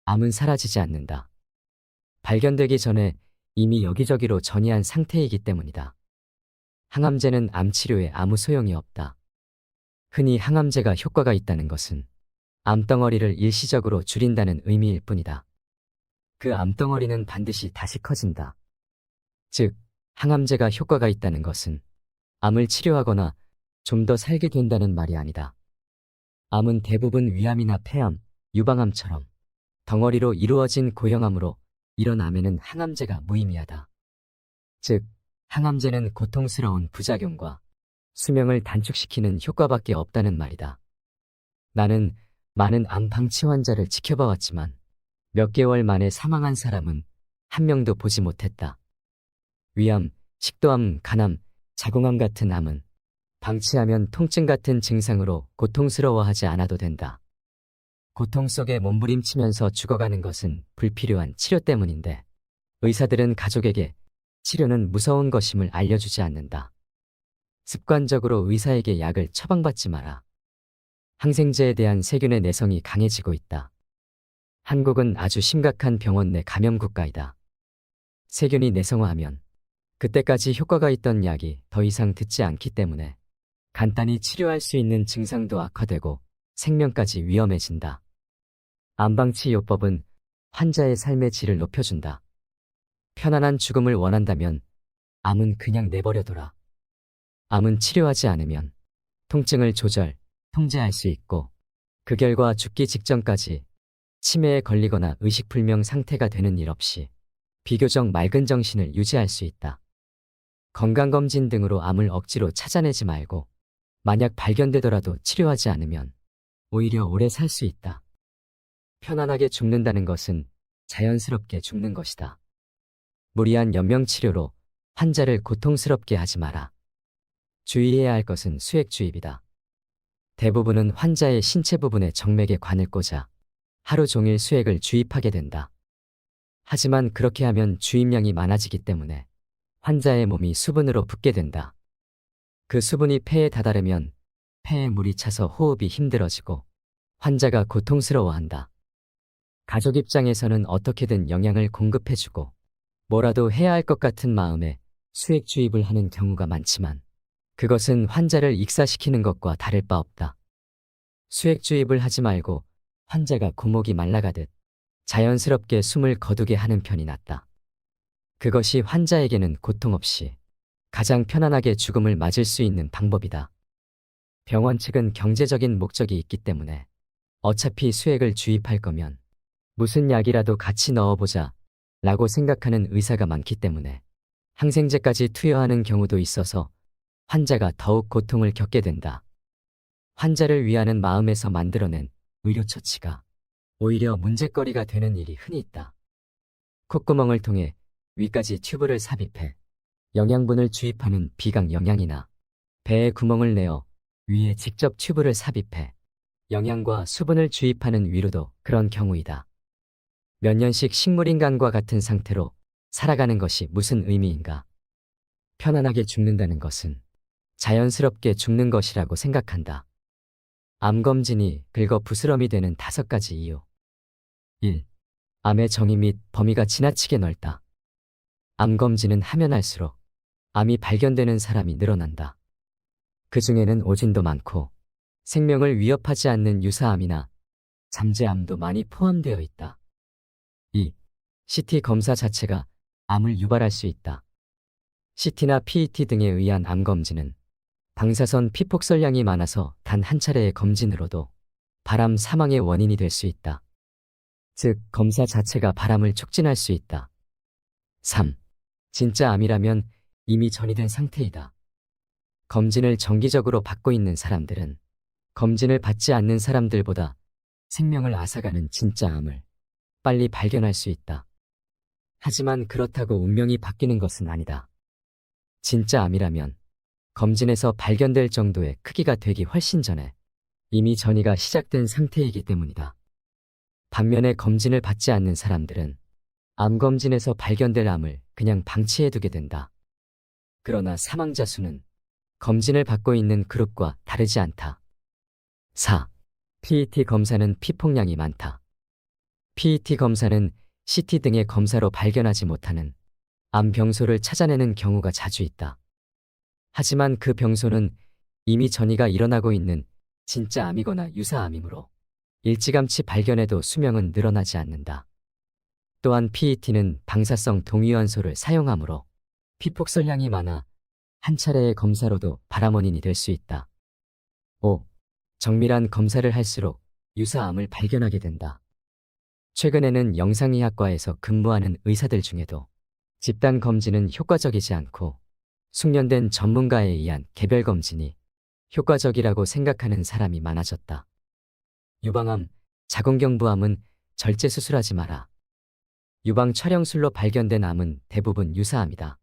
암은 사라지지 않는다. 발견되기 전에 이미 여기저기로 전이한 상태이기 때문이다. 항암제는 암 치료에 아무 소용이 없다. 흔히 항암제가 효과가 있다는 것은 암덩어리를 일시적으로 줄인다는 의미일 뿐이다. 그 암덩어리는 반드시 다시 커진다. 즉, 항암제가 효과가 있다는 것은 암을 치료하거나 좀 더 살게 된다는 말이 아니다. 암은 대부분 위암이나 폐암, 유방암처럼 덩어리로 이루어진 고형암으로 이런 암에는 항암제가 무의미하다. 즉, 항암제는 고통스러운 부작용과 수명을 단축시키는 효과밖에 없다는 말이다. 나는 많은 암 방치 환자를 지켜봐왔지만 몇 개월 만에 사망한 사람은 한 명도 보지 못했다. 위암, 식도암, 간암, 자궁암 같은 암은 방치하면 통증 같은 증상으로 고통스러워하지 않아도 된다. 고통 속에 몸부림치면서 죽어가는 것은 불필요한 치료 때문인데 의사들은 가족에게 치료는 무서운 것임을 알려주지 않는다. 습관적으로 의사에게 약을 처방받지 마라. 항생제에 대한 세균의 내성이 강해지고 있다. 한국은 아주 심각한 병원 내 감염 국가이다. 세균이 내성화하면 그때까지 효과가 있던 약이 더 이상 듣지 않기 때문에 간단히 치료할 수 있는 증상도 악화되고 생명까지 위험해진다. 암방치요법은 환자의 삶의 질을 높여준다. 편안한 죽음을 원한다면 암은 그냥 내버려둬라. 암은 치료하지 않으면 통증을 통제할 수 있고 그 결과 죽기 직전까지 치매에 걸리거나 의식불명 상태가 되는 일 없이 비교적 맑은 정신을 유지할 수 있다. 건강검진 등으로 암을 억지로 찾아내지 말고 만약 발견되더라도 치료하지 않으면 오히려 오래 살 수 있다. 편안하게 죽는다는 것은 자연스럽게 죽는 것이다. 무리한 연명치료로 환자를 고통스럽게 하지 마라. 주의해야 할 것은 수액주입이다. 대부분은 환자의 신체 부분에 정맥에 관을 꽂아 하루 종일 수액을 주입하게 된다. 하지만 그렇게 하면 주입량이 많아지기 때문에 환자의 몸이 수분으로 붓게 된다. 그 수분이 폐에 다다르면 폐에 물이 차서 호흡이 힘들어지고 환자가 고통스러워한다. 가족 입장에서는 어떻게든 영양을 공급해주고 뭐라도 해야 할 것 같은 마음에 수액 주입을 하는 경우가 많지만 그것은 환자를 익사시키는 것과 다를 바 없다. 수액 주입을 하지 말고 환자가 고목이 말라가듯 자연스럽게 숨을 거두게 하는 편이 낫다. 그것이 환자에게는 고통 없이 가장 편안하게 죽음을 맞을 수 있는 방법이다. 병원 측은 경제적인 목적이 있기 때문에 어차피 수액을 주입할 거면 무슨 약이라도 같이 넣어보자 라고 생각하는 의사가 많기 때문에 항생제까지 투여하는 경우도 있어서 환자가 더욱 고통을 겪게 된다. 환자를 위하는 마음에서 만들어낸 의료처치가 오히려 문제거리가 되는 일이 흔히 있다. 콧구멍을 통해 위까지 튜브를 삽입해 영양분을 주입하는 비강 영양이나 배에 구멍을 내어 위에 직접 튜브를 삽입해 영양과 수분을 주입하는 위로도 그런 경우이다. 몇 년씩 식물인간과 같은 상태로 살아가는 것이 무슨 의미인가? 편안하게 죽는다는 것은 자연스럽게 죽는 것이라고 생각한다. 암검진이 긁어 부스럼이 되는 5가지 이유. 1. 암의 정의 및 범위가 지나치게 넓다. 암검진은 하면 할수록 암이 발견되는 사람이 늘어난다. 그 중에는 오진도 많고 생명을 위협하지 않는 유사암이나 잠재암도 많이 포함되어 있다. 2. CT 검사 자체가 암을 유발할 수 있다. CT나 PET 등에 의한 암검진은 방사선 피폭설량이 많아서 단 한 차례의 검진으로도 바람 사망의 원인이 될 수 있다. 즉, 검사 자체가 바람을 촉진할 수 있다. 3. 진짜 암이라면 이미 전이된 상태이다. 검진을 정기적으로 받고 있는 사람들은 검진을 받지 않는 사람들보다 생명을 앗아가는 진짜 암을 빨리 발견할 수 있다. 하지만 그렇다고 운명이 바뀌는 것은 아니다. 진짜 암이라면 검진에서 발견될 정도의 크기가 되기 훨씬 전에 이미 전이가 시작된 상태이기 때문이다. 반면에 검진을 받지 않는 사람들은 암검진에서 발견될 암을 그냥 방치해두게 된다. 그러나 사망자 수는 검진을 받고 있는 그룹과 다르지 않다. 4. PET 검사는 피폭량이 많다. PET 검사는 CT 등의 검사로 발견하지 못하는 암 병소를 찾아내는 경우가 자주 있다. 하지만 그 병소는 이미 전이가 일어나고 있는 진짜 암이거나 유사암이므로 일찌감치 발견해도 수명은 늘어나지 않는다. 또한 PET는 방사성 동위원소를 사용하므로 피폭설량이 많아 한 차례의 검사로도 발암 원인이 될 수 있다. 5. 정밀한 검사를 할수록 유사암을 발견하게 된다. 최근에는 영상의학과에서 근무하는 의사들 중에도 집단 검진은 효과적이지 않고 숙련된 전문가에 의한 개별 검진이 효과적이라고 생각하는 사람이 많아졌다. 유방암, 자궁경부암은 절제 수술하지 마라. 유방 촬영술로 발견된 암은 대부분 유사합니다.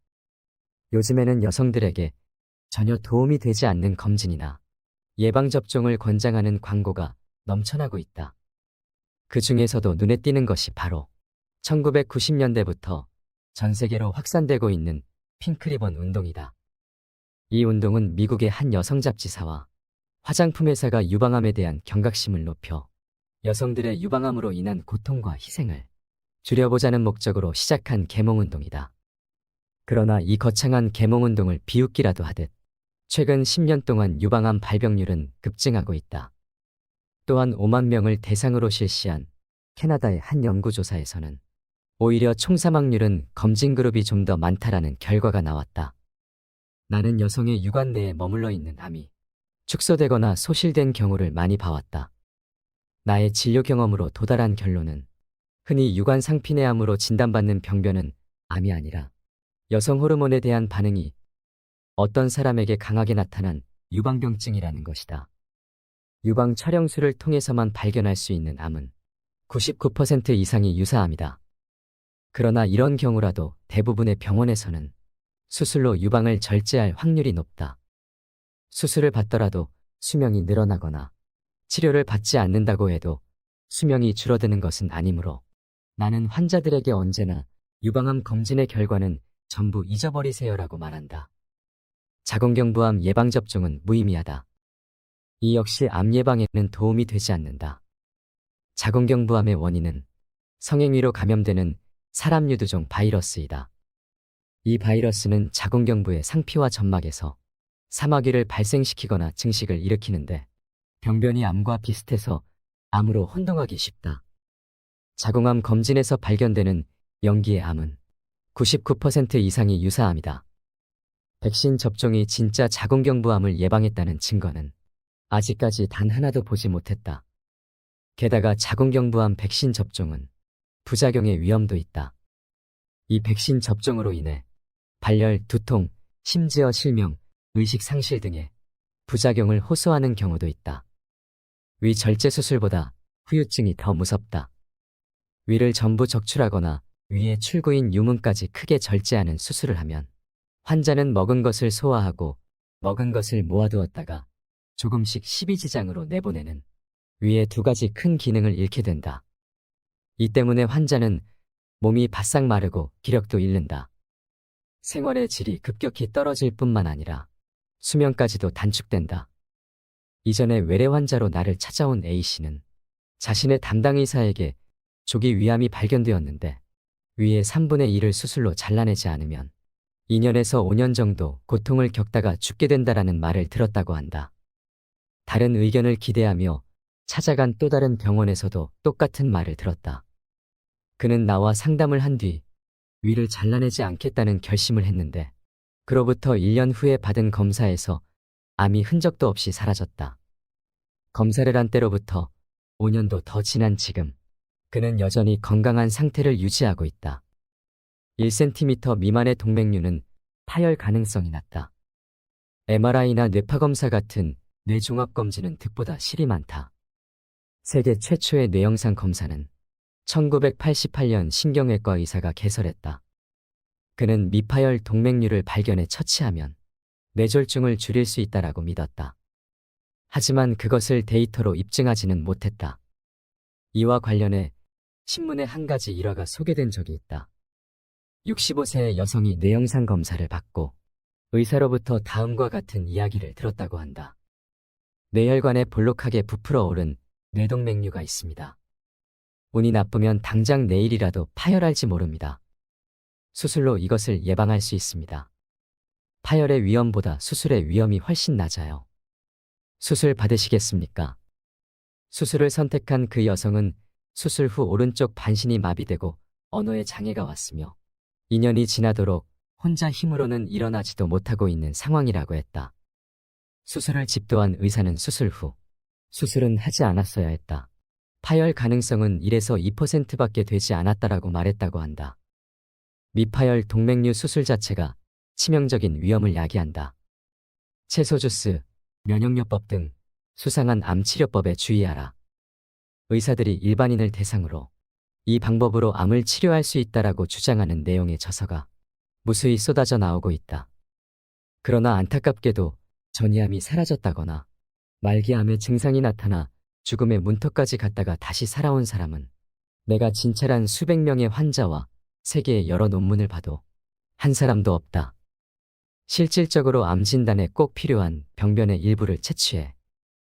요즘에는 여성들에게 전혀 도움이 되지 않는 검진이나 예방접종을 권장하는 광고가 넘쳐나고 있다. 그 중에서도 눈에 띄는 것이 바로 1990년대부터 전 세계로 확산되고 있는 핑크리본 운동이다. 이 운동은 미국의 한 여성 잡지사와 화장품 회사가 유방암에 대한 경각심을 높여 여성들의 유방암으로 인한 고통과 희생을 줄여보자는 목적으로 시작한 계몽운동이다. 그러나 이 거창한 계몽운동을 비웃기라도 하듯 최근 10년 동안 유방암 발병률은 급증하고 있다. 또한 5만 명을 대상으로 실시한 캐나다의 한 연구조사에서는 오히려 총사망률은 검진 그룹이 좀 더 많다라는 결과가 나왔다. 나는 여성의 유관 내에 머물러 있는 암이 축소되거나 소실된 경우를 많이 봐왔다. 나의 진료 경험으로 도달한 결론은 흔히 유관 상피내암으로 진단받는 병변은 암이 아니라 여성 호르몬에 대한 반응이 어떤 사람에게 강하게 나타난 유방병증이라는 것이다. 유방 촬영술을 통해서만 발견할 수 있는 암은 99% 이상이 유사암이다. 그러나 이런 경우라도 대부분의 병원에서는 수술로 유방을 절제할 확률이 높다. 수술을 받더라도 수명이 늘어나거나 치료를 받지 않는다고 해도 수명이 줄어드는 것은 아니므로 나는 환자들에게 언제나 유방암 검진의 결과는 전부 잊어버리세요라고 말한다. 자궁경부암 예방접종은 무의미하다. 이 역시 암 예방에는 도움이 되지 않는다. 자궁경부암의 원인은 성행위로 감염되는 사람 유두종 바이러스이다. 이 바이러스는 자궁경부의 상피와 점막에서 사마귀를 발생시키거나 증식을 일으키는데 병변이 암과 비슷해서 암으로 혼동하기 쉽다. 자궁암 검진에서 발견되는 영기의 암은 99% 이상이 유사암이다. 백신 접종이 진짜 자궁경부암을 예방했다는 증거는 아직까지 단 하나도 보지 못했다. 게다가 자궁경부암 백신 접종은 부작용의 위험도 있다. 이 백신 접종으로 인해 발열, 두통, 심지어 실명, 의식 상실 등의 부작용을 호소하는 경우도 있다. 위 절제 수술보다 후유증이 더 무섭다. 위를 전부 적출하거나 위의 출구인 유문까지 크게 절제하는 수술을 하면 환자는 먹은 것을 소화하고 먹은 것을 모아두었다가 조금씩 십이지장으로 내보내는 위의 두 가지 큰 기능을 잃게 된다. 이 때문에 환자는 몸이 바싹 마르고 기력도 잃는다. 생활의 질이 급격히 떨어질 뿐만 아니라 수명까지도 단축된다. 이전에 외래 환자로 나를 찾아온 A씨는 자신의 담당 의사에게 조기 위암이 발견되었는데 위의 3분의 1을 수술로 잘라내지 않으면 2년에서 5년 정도 고통을 겪다가 죽게 된다라는 말을 들었다고 한다. 다른 의견을 기대하며 찾아간 또 다른 병원에서도 똑같은 말을 들었다. 그는 나와 상담을 한 뒤 위를 잘라내지 않겠다는 결심을 했는데 그로부터 1년 후에 받은 검사에서 암이 흔적도 없이 사라졌다. 검사를 한 때로부터 5년도 더 지난 지금 그는 여전히 건강한 상태를 유지하고 있다. 1cm 미만의 동맥류는 파열 가능성이 낮다. MRI나 뇌파검사 같은 뇌종합검진은 득보다 실이 많다. 세계 최초의 뇌영상 검사는 1988년 신경외과 의사가 개설했다. 그는 미파열 동맥류를 발견해 처치하면 뇌졸중을 줄일 수 있다라고 믿었다. 하지만 그것을 데이터로 입증하지는 못했다. 이와 관련해 신문에 한 가지 일화가 소개된 적이 있다. 65세의 여성이 뇌영상 검사를 받고 의사로부터 다음과 같은 이야기를 들었다고 한다. 뇌혈관에 볼록하게 부풀어 오른 뇌동맥류가 있습니다. 운이 나쁘면 당장 내일이라도 파열할지 모릅니다. 수술로 이것을 예방할 수 있습니다. 파열의 위험보다 수술의 위험이 훨씬 낮아요. 수술 받으시겠습니까? 수술을 선택한 그 여성은 수술 후 오른쪽 반신이 마비되고 언어에 장애가 왔으며 2년이 지나도록 혼자 힘으로는 일어나지도 못하고 있는 상황이라고 했다. 수술을 집도한 의사는 수술 후 수술은 하지 않았어야 했다. 파열 가능성은 1에서 2%밖에 되지 않았다라고 말했다고 한다. 미파열 동맥류 수술 자체가 치명적인 위험을 야기한다. 채소 주스, 면역요법 등 수상한 암 치료법에 주의하라. 의사들이 일반인을 대상으로 이 방법으로 암을 치료할 수 있다라고 주장하는 내용의 저서가 무수히 쏟아져 나오고 있다. 그러나 안타깝게도 전이암이 사라졌다거나 말기암의 증상이 나타나 죽음의 문턱까지 갔다가 다시 살아온 사람은 내가 진찰한 수백 명의 환자와 세계의 여러 논문을 봐도 한 사람도 없다. 실질적으로 암 진단에 꼭 필요한 병변의 일부를 채취해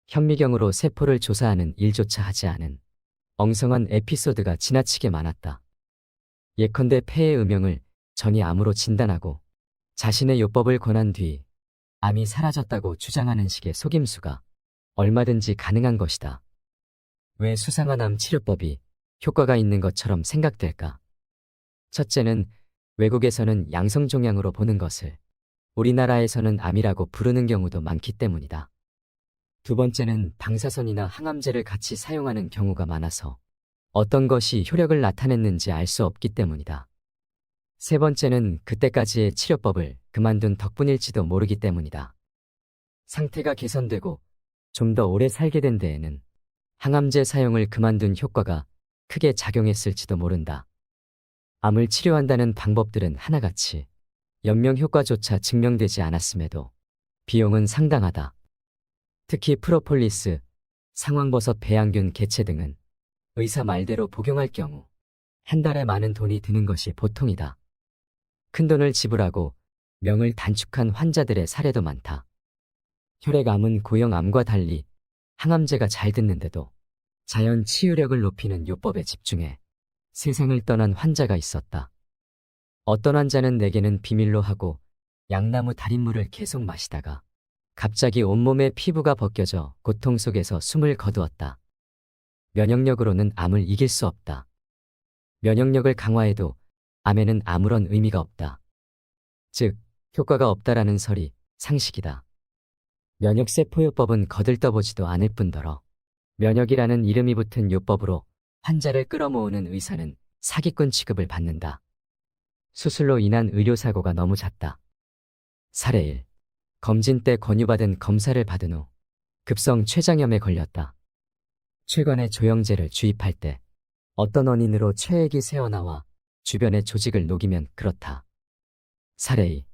현미경으로 세포를 조사하는 일조차 하지 않은 엉성한 에피소드가 지나치게 많았다. 예컨대 폐의 음영을 전이 암으로 진단하고 자신의 요법을 권한 뒤 암이 사라졌다고 주장하는 식의 속임수가 얼마든지 가능한 것이다. 왜 수상한 암 치료법이 효과가 있는 것처럼 생각될까? 첫째는 외국에서는 양성종양으로 보는 것을 우리나라에서는 암이라고 부르는 경우도 많기 때문이다. 두 번째는 방사선이나 항암제를 같이 사용하는 경우가 많아서 어떤 것이 효력을 나타냈는지 알 수 없기 때문이다. 세 번째는 그때까지의 치료법을 그만둔 덕분일지도 모르기 때문이다. 상태가 개선되고 좀 더 오래 살게 된 데에는 항암제 사용을 그만둔 효과가 크게 작용했을지도 모른다. 암을 치료한다는 방법들은 하나같이 연명 효과조차 증명되지 않았음에도 비용은 상당하다. 특히 프로폴리스, 상황버섯 배양균 개체 등은 의사 말대로 복용할 경우 한 달에 많은 돈이 드는 것이 보통이다. 큰 돈을 지불하고 명을 단축한 환자들의 사례도 많다. 혈액암은 고형암과 달리 항암제가 잘 듣는데도 자연 치유력을 높이는 요법에 집중해 세상을 떠난 환자가 있었다. 어떤 환자는 내게는 비밀로 하고 양나무 달인물을 계속 마시다가 갑자기 온몸에 피부가 벗겨져 고통 속에서 숨을 거두었다. 면역력으로는 암을 이길 수 없다. 면역력을 강화해도 암에는 아무런 의미가 없다. 즉, 효과가 없다라는 설이 상식이다. 면역세포요법은 거들떠보지도 않을 뿐더러 면역이라는 이름이 붙은 요법으로 환자를 끌어모으는 의사는 사기꾼 취급을 받는다. 수술로 인한 의료사고가 너무 잦다. 사례 1. 검진 때 권유받은 검사를 받은 후 급성 췌장염에 걸렸다. 최근에 조영제를 주입할 때 어떤 원인으로 췌액이 새어나와 주변의 조직을 녹이면 그렇다. 사례 2.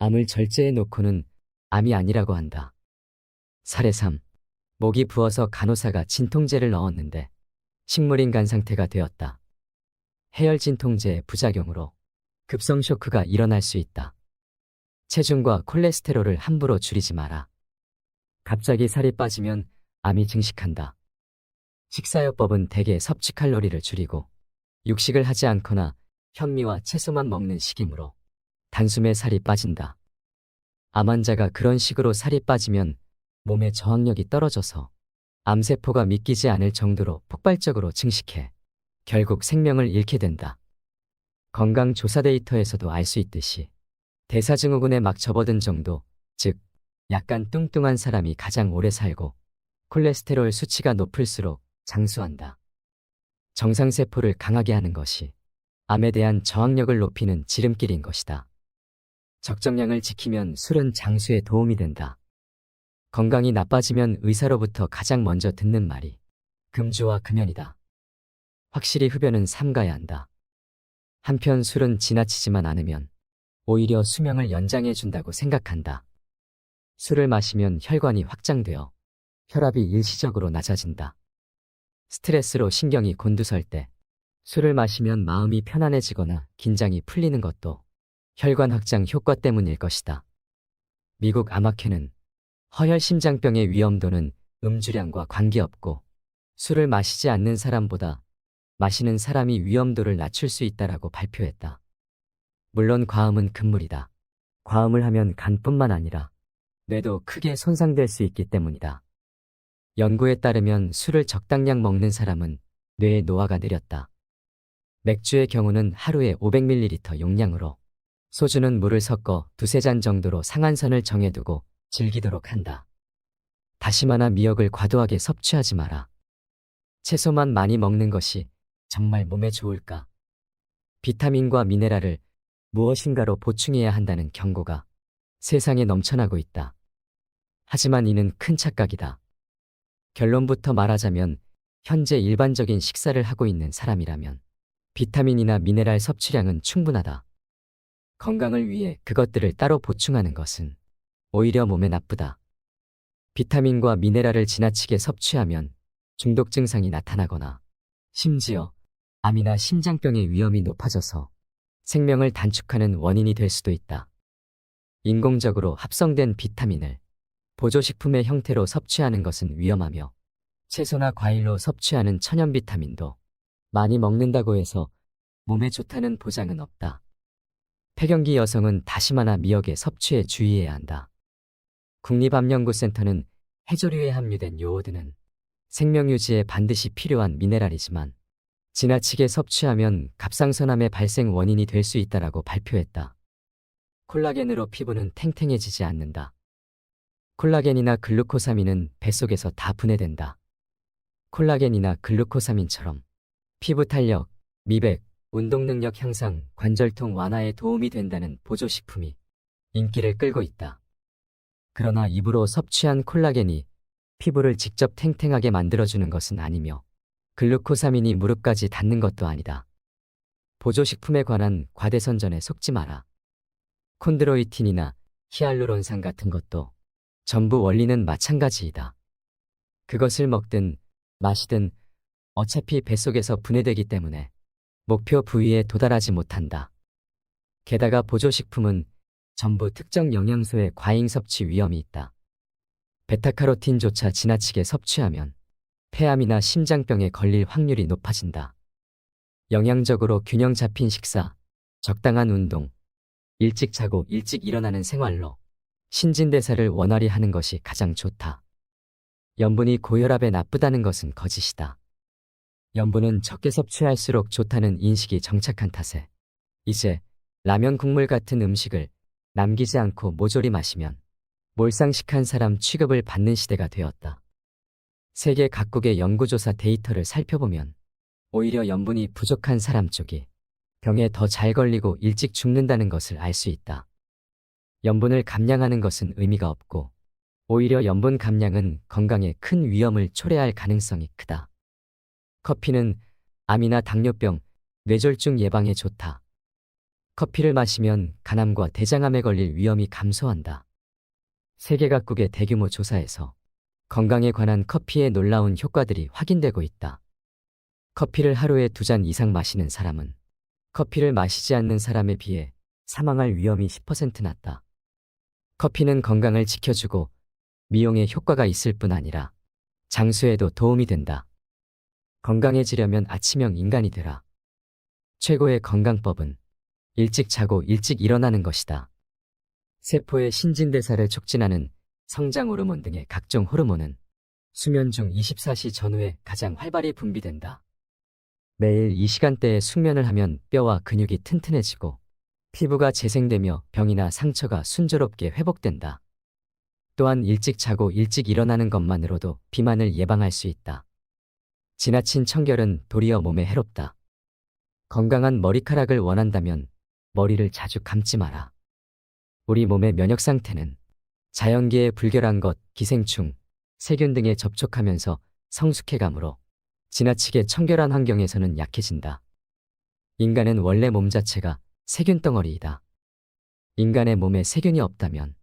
암을 절제해 놓고는 암이 아니라고 한다. 사례 3. 목이 부어서 간호사가 진통제를 넣었는데 식물인간 상태가 되었다. 해열 진통제의 부작용으로 급성 쇼크가 일어날 수 있다. 체중과 콜레스테롤을 함부로 줄이지 마라. 갑자기 살이 빠지면 암이 증식한다. 식사요법은 대개 섭취 칼로리를 줄이고 육식을 하지 않거나 현미와 채소만 먹는 식이므로 단숨에 살이 빠진다. 암 환자가 그런 식으로 살이 빠지면 몸의 저항력이 떨어져서 암세포가 믿기지 않을 정도로 폭발적으로 증식해 결국 생명을 잃게 된다. 건강조사 데이터에서도 알 수 있듯이 대사증후군에 막 접어든 정도, 즉 약간 뚱뚱한 사람이 가장 오래 살고 콜레스테롤 수치가 높을수록 장수한다. 정상세포를 강하게 하는 것이 암에 대한 저항력을 높이는 지름길인 것이다. 적정량을 지키면 술은 장수에 도움이 된다. 건강이 나빠지면 의사로부터 가장 먼저 듣는 말이 금주와 금연이다. 확실히 흡연은 삼가야 한다. 한편 술은 지나치지만 않으면 오히려 수명을 연장해 준다고 생각한다. 술을 마시면 혈관이 확장되어 혈압이 일시적으로 낮아진다. 스트레스로 신경이 곤두설 때 술을 마시면 마음이 편안해지거나 긴장이 풀리는 것도 혈관 확장 효과 때문일 것이다. 미국 암학회는 허혈심장병의 위험도는 음주량과 관계없고 술을 마시지 않는 사람보다 마시는 사람이 위험도를 낮출 수 있다라고 발표했다. 물론 과음은 금물이다. 과음을 하면 간뿐만 아니라 뇌도 크게 손상될 수 있기 때문이다. 연구에 따르면 술을 적당량 먹는 사람은 뇌의 노화가 느렸다. 맥주의 경우는 하루에 500ml 용량으로, 소주는 물을 섞어 두세 잔 정도로 상한선을 정해두고 즐기도록 한다. 다시마나 미역을 과도하게 섭취하지 마라. 채소만 많이 먹는 것이 정말 몸에 좋을까? 비타민과 미네랄을 무엇인가로 보충해야 한다는 경고가 세상에 넘쳐나고 있다. 하지만 이는 큰 착각이다. 결론부터 말하자면 현재 일반적인 식사를 하고 있는 사람이라면 비타민이나 미네랄 섭취량은 충분하다. 건강을 위해 그것들을 따로 보충하는 것은 오히려 몸에 나쁘다. 비타민과 미네랄을 지나치게 섭취하면 중독 증상이 나타나거나 심지어 암이나 심장병의 위험이 높아져서 생명을 단축하는 원인이 될 수도 있다. 인공적으로 합성된 비타민을 보조식품의 형태로 섭취하는 것은 위험하며 채소나 과일로 섭취하는 천연 비타민도 많이 먹는다고 해서 몸에 좋다는 보장은 없다. 폐경기 여성은 다시마나 미역의 섭취에 주의해야 한다. 국립암연구센터는 해조류에 함유된 요오드는 생명 유지에 반드시 필요한 미네랄이지만 지나치게 섭취하면 갑상선암의 발생 원인이 될 수 있다라고 발표했다. 콜라겐으로 피부는 탱탱해지지 않는다. 콜라겐이나 글루코사민은 뱃속에서 다 분해된다. 콜라겐이나 글루코사민처럼 피부 탄력, 미백, 운동 능력 향상, 관절통 완화에 도움이 된다는 보조식품이 인기를 끌고 있다. 그러나 입으로 섭취한 콜라겐이 피부를 직접 탱탱하게 만들어주는 것은 아니며 글루코사민이 무릎까지 닿는 것도 아니다. 보조식품에 관한 과대선전에 속지 마라. 콘드로이틴이나 히알루론산 같은 것도 전부 원리는 마찬가지이다. 그것을 먹든 마시든 어차피 뱃속에서 분해되기 때문에 목표 부위에 도달하지 못한다. 게다가 보조식품은 전부 특정 영양소의 과잉 섭취 위험이 있다. 베타카로틴조차 지나치게 섭취하면 폐암이나 심장병에 걸릴 확률이 높아진다. 영양적으로 균형 잡힌 식사, 적당한 운동, 일찍 자고 일찍 일어나는 생활로 신진대사를 원활히 하는 것이 가장 좋다. 염분이 고혈압에 나쁘다는 것은 거짓이다. 염분은 적게 섭취할수록 좋다는 인식이 정착한 탓에 이제 라면 국물 같은 음식을 남기지 않고 모조리 마시면 몰상식한 사람 취급을 받는 시대가 되었다. 세계 각국의 연구조사 데이터를 살펴보면 오히려 염분이 부족한 사람 쪽이 병에 더 잘 걸리고 일찍 죽는다는 것을 알 수 있다. 염분을 감량하는 것은 의미가 없고 오히려 염분 감량은 건강에 큰 위험을 초래할 가능성이 크다. 커피는 암이나 당뇨병, 뇌졸중 예방에 좋다. 커피를 마시면 간암과 대장암에 걸릴 위험이 감소한다. 세계 각국의 대규모 조사에서 건강에 관한 커피의 놀라운 효과들이 확인되고 있다. 커피를 하루에 2잔 이상 마시는 사람은 커피를 마시지 않는 사람에 비해 사망할 위험이 10% 낮다. 커피는 건강을 지켜주고 미용에 효과가 있을 뿐 아니라 장수에도 도움이 된다. 건강해지려면 아침형 인간이 되라. 최고의 건강법은 일찍 자고 일찍 일어나는 것이다. 세포의 신진대사를 촉진하는 성장 호르몬 등의 각종 호르몬은 수면 중 24시 전후에 가장 활발히 분비된다. 매일 이 시간대에 숙면을 하면 뼈와 근육이 튼튼해지고 피부가 재생되며 병이나 상처가 순조롭게 회복된다. 또한 일찍 자고 일찍 일어나는 것만으로도 비만을 예방할 수 있다. 지나친 청결은 도리어 몸에 해롭다. 건강한 머리카락을 원한다면 머리를 자주 감지 마라. 우리 몸의 면역 상태는 자연계의 불결한 것, 기생충, 세균 등에 접촉하면서 성숙해가므로 지나치게 청결한 환경에서는 약해진다. 인간은 원래 몸 자체가 세균 덩어리이다. 인간의 몸에 세균이 없다면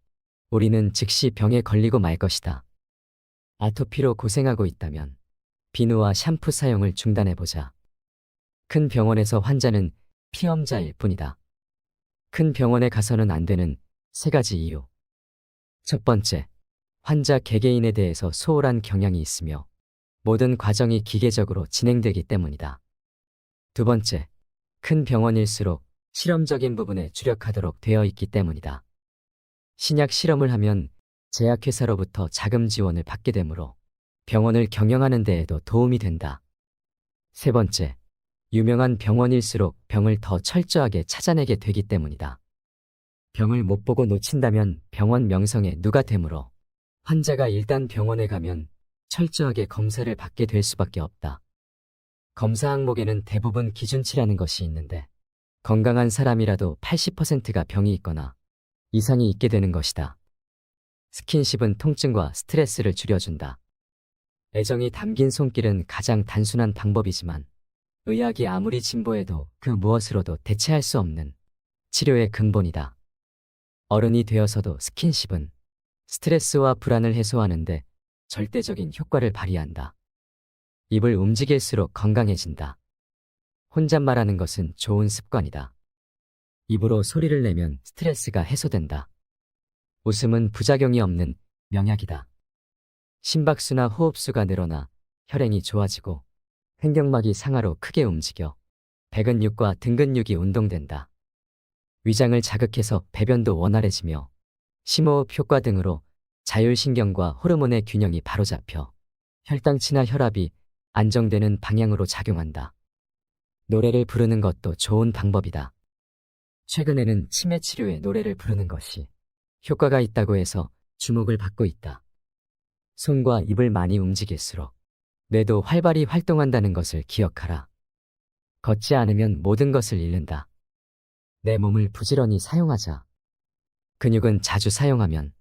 우리는 즉시 병에 걸리고 말 것이다. 아토피로 고생하고 있다면 비누와 샴푸 사용을 중단해보자. 큰 병원에서 환자는 피험자일 뿐이다. 큰 병원에 가서는 안 되는 3가지 이유. 첫 번째, 환자 개개인에 대해서 소홀한 경향이 있으며 모든 과정이 기계적으로 진행되기 때문이다. 두 번째, 큰 병원일수록 실험적인 부분에 주력하도록 되어 있기 때문이다. 신약 실험을 하면 제약회사로부터 자금 지원을 받게 되므로 병원을 경영하는 데에도 도움이 된다. 세 번째, 유명한 병원일수록 병을 더 철저하게 찾아내게 되기 때문이다. 병을 못 보고 놓친다면 병원 명성에 누가 되므로 환자가 일단 병원에 가면 철저하게 검사를 받게 될 수밖에 없다. 검사 항목에는 대부분 기준치라는 것이 있는데 건강한 사람이라도 80%가 병이 있거나 이상이 있게 되는 것이다. 스킨십은 통증과 스트레스를 줄여준다. 애정이 담긴 손길은 가장 단순한 방법이지만 의학이 아무리 진보해도 그 무엇으로도 대체할 수 없는 치료의 근본이다. 어른이 되어서도 스킨십은 스트레스와 불안을 해소하는데 절대적인 효과를 발휘한다. 입을 움직일수록 건강해진다. 혼잣말하는 것은 좋은 습관이다. 입으로 소리를 내면 스트레스가 해소된다. 웃음은 부작용이 없는 명약이다. 심박수나 호흡수가 늘어나 혈행이 좋아지고 횡격막이 상하로 크게 움직여 배근육과 등근육이 운동된다. 위장을 자극해서 배변도 원활해지며 심호흡 효과 등으로 자율신경과 호르몬의 균형이 바로잡혀 혈당치나 혈압이 안정되는 방향으로 작용한다. 노래를 부르는 것도 좋은 방법이다. 최근에는 치매 치료에 노래를 부르는 것이 효과가 있다고 해서 주목을 받고 있다. 손과 입을 많이 움직일수록 뇌도 활발히 활동한다는 것을 기억하라. 걷지 않으면 모든 것을 잃는다. 내 몸을 부지런히 사용하자. 근육은 자주 사용하면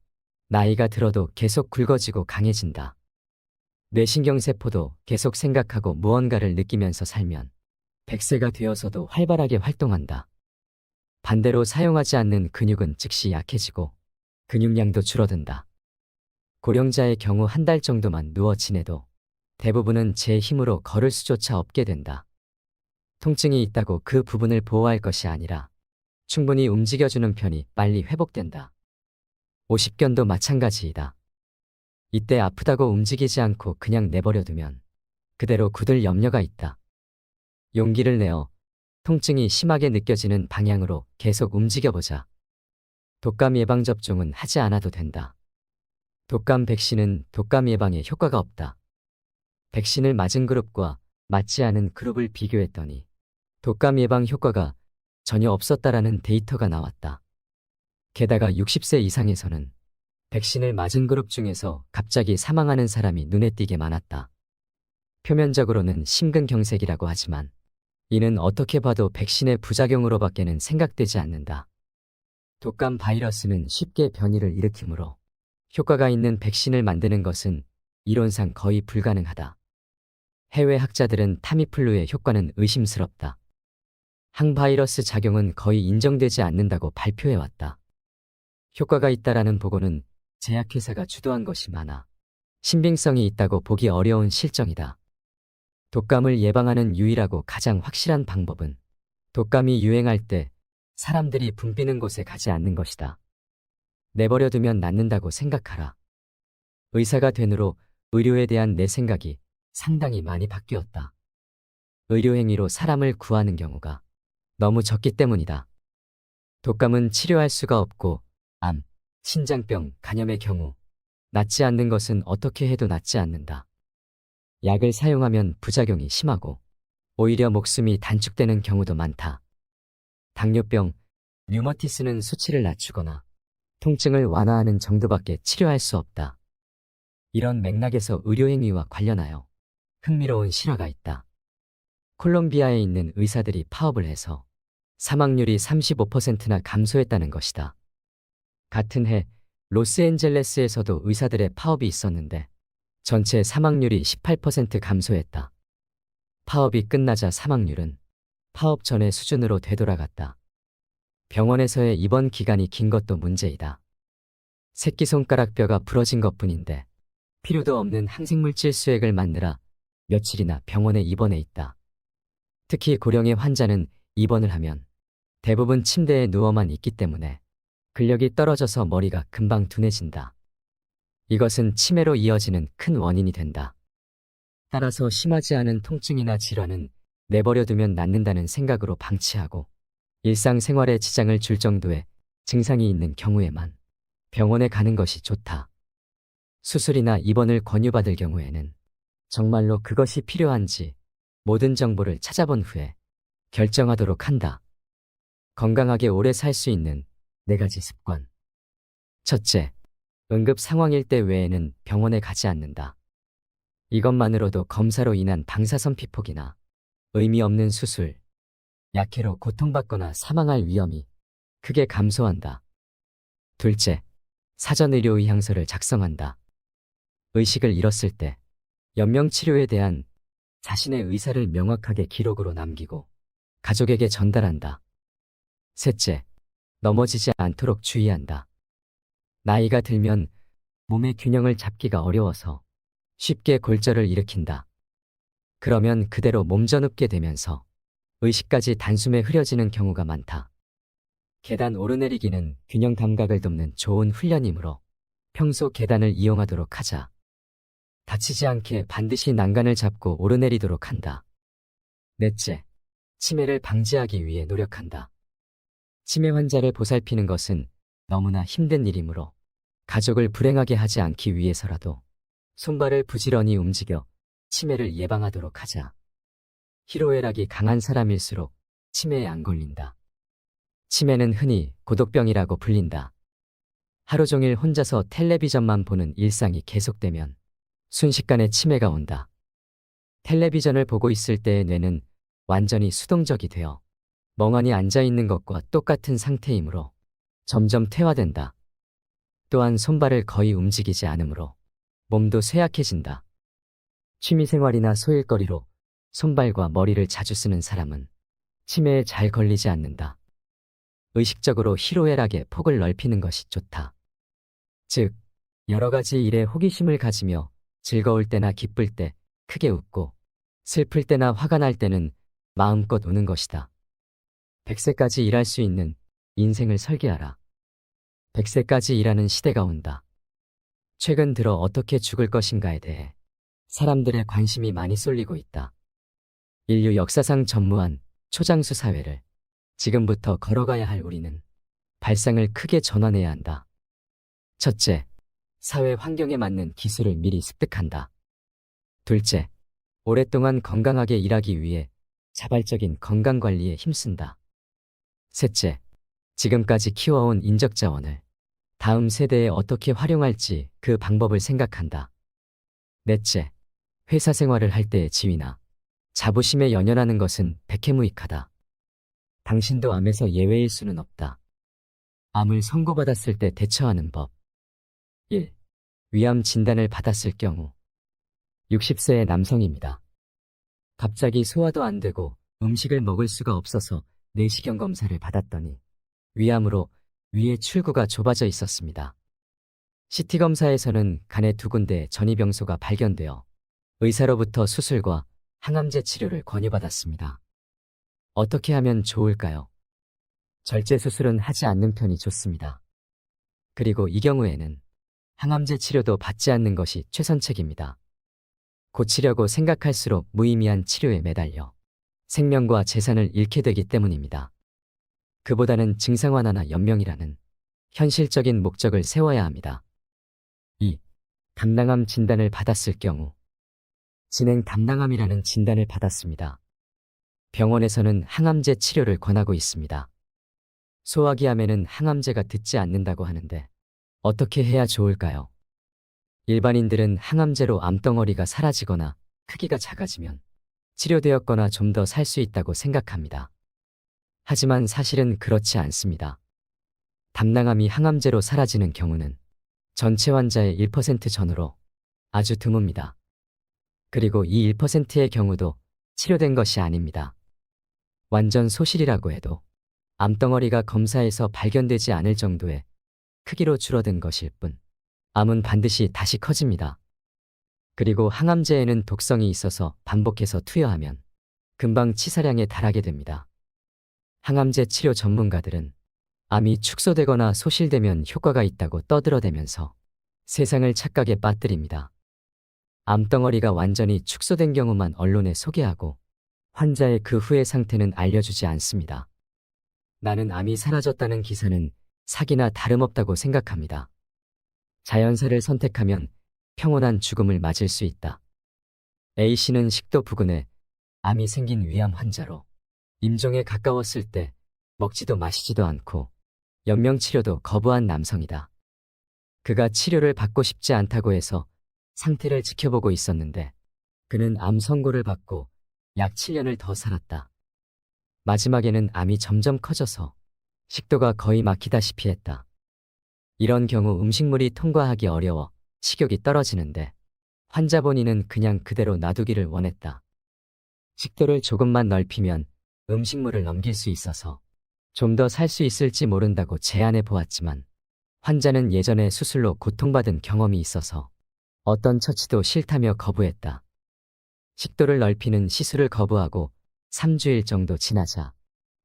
나이가 들어도 계속 굵어지고 강해진다. 뇌신경세포도 계속 생각하고 무언가를 느끼면서 살면 100세가 되어서도 활발하게 활동한다. 반대로 사용하지 않는 근육은 즉시 약해지고 근육량도 줄어든다. 고령자의 경우 한 달 정도만 누워 지내도 대부분은 제 힘으로 걸을 수조차 없게 된다. 통증이 있다고 그 부분을 보호할 것이 아니라 충분히 움직여주는 편이 빨리 회복된다. 오십견도 마찬가지이다. 이때 아프다고 움직이지 않고 그냥 내버려두면 그대로 굳을 염려가 있다. 용기를 내어 통증이 심하게 느껴지는 방향으로 계속 움직여보자. 독감 예방접종은 하지 않아도 된다. 독감 백신은 독감 예방에 효과가 없다. 백신을 맞은 그룹과 맞지 않은 그룹을 비교했더니 독감 예방 효과가 전혀 없었다라는 데이터가 나왔다. 게다가 60세 이상에서는 백신을 맞은 그룹 중에서 갑자기 사망하는 사람이 눈에 띄게 많았다. 표면적으로는 심근경색이라고 하지만 이는 어떻게 봐도 백신의 부작용으로밖에는 생각되지 않는다. 독감 바이러스는 쉽게 변이를 일으키므로 효과가 있는 백신을 만드는 것은 이론상 거의 불가능하다. 해외 학자들은 타미플루의 효과는 의심스럽다. 항바이러스 작용은 거의 인정되지 않는다고 발표해왔다. 효과가 있다라는 보고는 제약회사가 주도한 것이 많아 신빙성이 있다고 보기 어려운 실정이다. 독감을 예방하는 유일하고 가장 확실한 방법은 독감이 유행할 때 사람들이 붐비는 곳에 가지 않는 것이다. 내버려두면 낫는다고 생각하라. 의사가 된 후로 의료에 대한 내 생각이 상당히 많이 바뀌었다. 의료행위로 사람을 구하는 경우가 너무 적기 때문이다. 독감은 치료할 수가 없고 암, 신장병, 간염의 경우 낫지 않는 것은 어떻게 해도 낫지 않는다. 약을 사용하면 부작용이 심하고 오히려 목숨이 단축되는 경우도 많다. 당뇨병, 류머티스는 수치를 낮추거나 통증을 완화하는 정도밖에 치료할 수 없다. 이런 맥락에서 의료행위와 관련하여 흥미로운 실화가 있다. 콜롬비아에 있는 의사들이 파업을 해서 사망률이 35%나 감소했다는 것이다. 같은 해 로스앤젤레스에서도 의사들의 파업이 있었는데 전체 사망률이 18% 감소했다. 파업이 끝나자 사망률은 파업 전의 수준으로 되돌아갔다. 병원에서의 입원 기간이 긴 것도 문제이다. 새끼손가락 뼈가 부러진 것뿐인데 필요도 없는 항생물질 수액을 맞느라 며칠이나 병원에 입원해 있다. 특히 고령의 환자는 입원을 하면 대부분 침대에 누워만 있기 때문에 근력이 떨어져서 머리가 금방 둔해진다. 이것은 치매로 이어지는 큰 원인이 된다. 따라서 심하지 않은 통증이나 질환은 내버려두면 낫는다는 생각으로 방치하고 일상생활에 지장을 줄 정도의 증상이 있는 경우에만 병원에 가는 것이 좋다. 수술이나 입원을 권유받을 경우에는 정말로 그것이 필요한지 모든 정보를 찾아본 후에 결정하도록 한다. 건강하게 오래 살 수 있는 4가지 습관. 첫째, 응급 상황일 때 외에는 병원에 가지 않는다. 이것만으로도 검사로 인한 방사선 피폭이나 의미 없는 수술, 약해로 고통받거나 사망할 위험이 크게 감소한다. 둘째, 사전의료 의향서를 작성한다. 의식을 잃었을 때 연명치료에 대한 자신의 의사를 명확하게 기록으로 남기고 가족에게 전달한다. 셋째, 넘어지지 않도록 주의한다. 나이가 들면 몸의 균형을 잡기가 어려워서 쉽게 골절을 일으킨다. 그러면 그대로 몸져눕게 되면서 의식까지 단숨에 흐려지는 경우가 많다. 계단 오르내리기는 균형 감각을 돕는 좋은 훈련이므로 평소 계단을 이용하도록 하자. 다치지 않게 반드시 난간을 잡고 오르내리도록 한다. 넷째, 치매를 방지하기 위해 노력한다. 치매 환자를 보살피는 것은 너무나 힘든 일이므로 가족을 불행하게 하지 않기 위해서라도 손발을 부지런히 움직여 치매를 예방하도록 하자. 희로애락이 강한 사람일수록 치매에 안 걸린다. 치매는 흔히 고독병이라고 불린다. 하루 종일 혼자서 텔레비전만 보는 일상이 계속되면 순식간에 치매가 온다. 텔레비전을 보고 있을 때의 뇌는 완전히 수동적이 되어 멍하니 앉아있는 것과 똑같은 상태이므로 점점 퇴화된다. 또한 손발을 거의 움직이지 않으므로 몸도 쇠약해진다. 취미생활이나 소일거리로 손발과 머리를 자주 쓰는 사람은 치매에 잘 걸리지 않는다. 의식적으로 희로애락의 폭을 넓히는 것이 좋다. 즉, 여러 가지 일에 호기심을 가지며 즐거울 때나 기쁠 때 크게 웃고 슬플 때나 화가 날 때는 마음껏 우는 것이다. 100세까지 일할 수 있는 인생을 설계하라. 100세까지 일하는 시대가 온다. 최근 들어 어떻게 죽을 것인가에 대해 사람들의 관심이 많이 쏠리고 있다. 인류 역사상 전무한 초장수 사회를 지금부터 걸어가야 할 우리는 발상을 크게 전환해야 한다. 첫째, 사회 환경에 맞는 기술을 미리 습득한다. 둘째, 오랫동안 건강하게 일하기 위해 자발적인 건강관리에 힘쓴다. 셋째, 지금까지 키워온 인적자원을 다음 세대에 어떻게 활용할지 그 방법을 생각한다. 넷째, 회사 생활을 할 때의 지위나 자부심에 연연하는 것은 백해무익하다. 당신도 암에서 예외일 수는 없다. 암을 선고받았을 때 대처하는 법. 1. 위암 진단을 받았을 경우 60세의 남성입니다. 갑자기 소화도 안 되고 음식을 먹을 수가 없어서 내시경 검사를 받았더니 위암으로 위의 출구가 좁아져 있었습니다. CT 검사에서는 간에 2군데 전이병소가 발견되어 의사로부터 수술과 항암제 치료를 권유받았습니다. 어떻게 하면 좋을까요? 절제 수술은 하지 않는 편이 좋습니다. 그리고 이 경우에는 항암제 치료도 받지 않는 것이 최선책입니다. 고치려고 생각할수록 무의미한 치료에 매달려 생명과 재산을 잃게 되기 때문입니다. 그보다는 증상 완화나 연명이라는 현실적인 목적을 세워야 합니다. 2. 담낭암 진단을 받았을 경우 진행 담낭암이라는 진단을 받았습니다. 병원에서는 항암제 치료를 권하고 있습니다. 소화기암에는 항암제가 듣지 않는다고 하는데 어떻게 해야 좋을까요? 일반인들은 항암제로 암덩어리가 사라지거나 크기가 작아지면 치료되었거나 좀 더 살 수 있다고 생각합니다. 하지만 사실은 그렇지 않습니다. 담낭암이 항암제로 사라지는 경우는 전체 환자의 1% 전후로 아주 드뭅니다. 그리고 이 1%의 경우도 치료된 것이 아닙니다. 완전 소실이라고 해도 암덩어리가 검사에서 발견되지 않을 정도의 크기로 줄어든 것일 뿐 암은 반드시 다시 커집니다. 그리고 항암제에는 독성이 있어서 반복해서 투여하면 금방 치사량에 달하게 됩니다. 항암제 치료 전문가들은 암이 축소되거나 소실되면 효과가 있다고 떠들어대면서 세상을 착각에 빠뜨립니다. 암덩어리가 완전히 축소된 경우만 언론에 소개하고 환자의 그 후의 상태는 알려주지 않습니다. 나는 암이 사라졌다는 기사는 사기나 다름없다고 생각합니다. 자연사를 선택하면 평온한 죽음을 맞을 수 있다. A씨는 식도 부근에 암이 생긴 위암 환자로 임종에 가까웠을 때 먹지도 마시지도 않고 연명치료도 거부한 남성이다. 그가 치료를 받고 싶지 않다고 해서 상태를 지켜보고 있었는데 그는 암 선고를 받고 약 7년을 더 살았다. 마지막에는 암이 점점 커져서 식도가 거의 막히다시피 했다. 이런 경우 음식물이 통과하기 어려워 식욕이 떨어지는데 환자 본인은 그냥 그대로 놔두기를 원했다. 식도를 조금만 넓히면 음식물을 넘길 수 있어서 좀 더 살 수 있을지 모른다고 제안해 보았지만 환자는 예전에 수술로 고통받은 경험이 있어서 어떤 처치도 싫다며 거부했다. 식도를 넓히는 시술을 거부하고 3주일 정도 지나자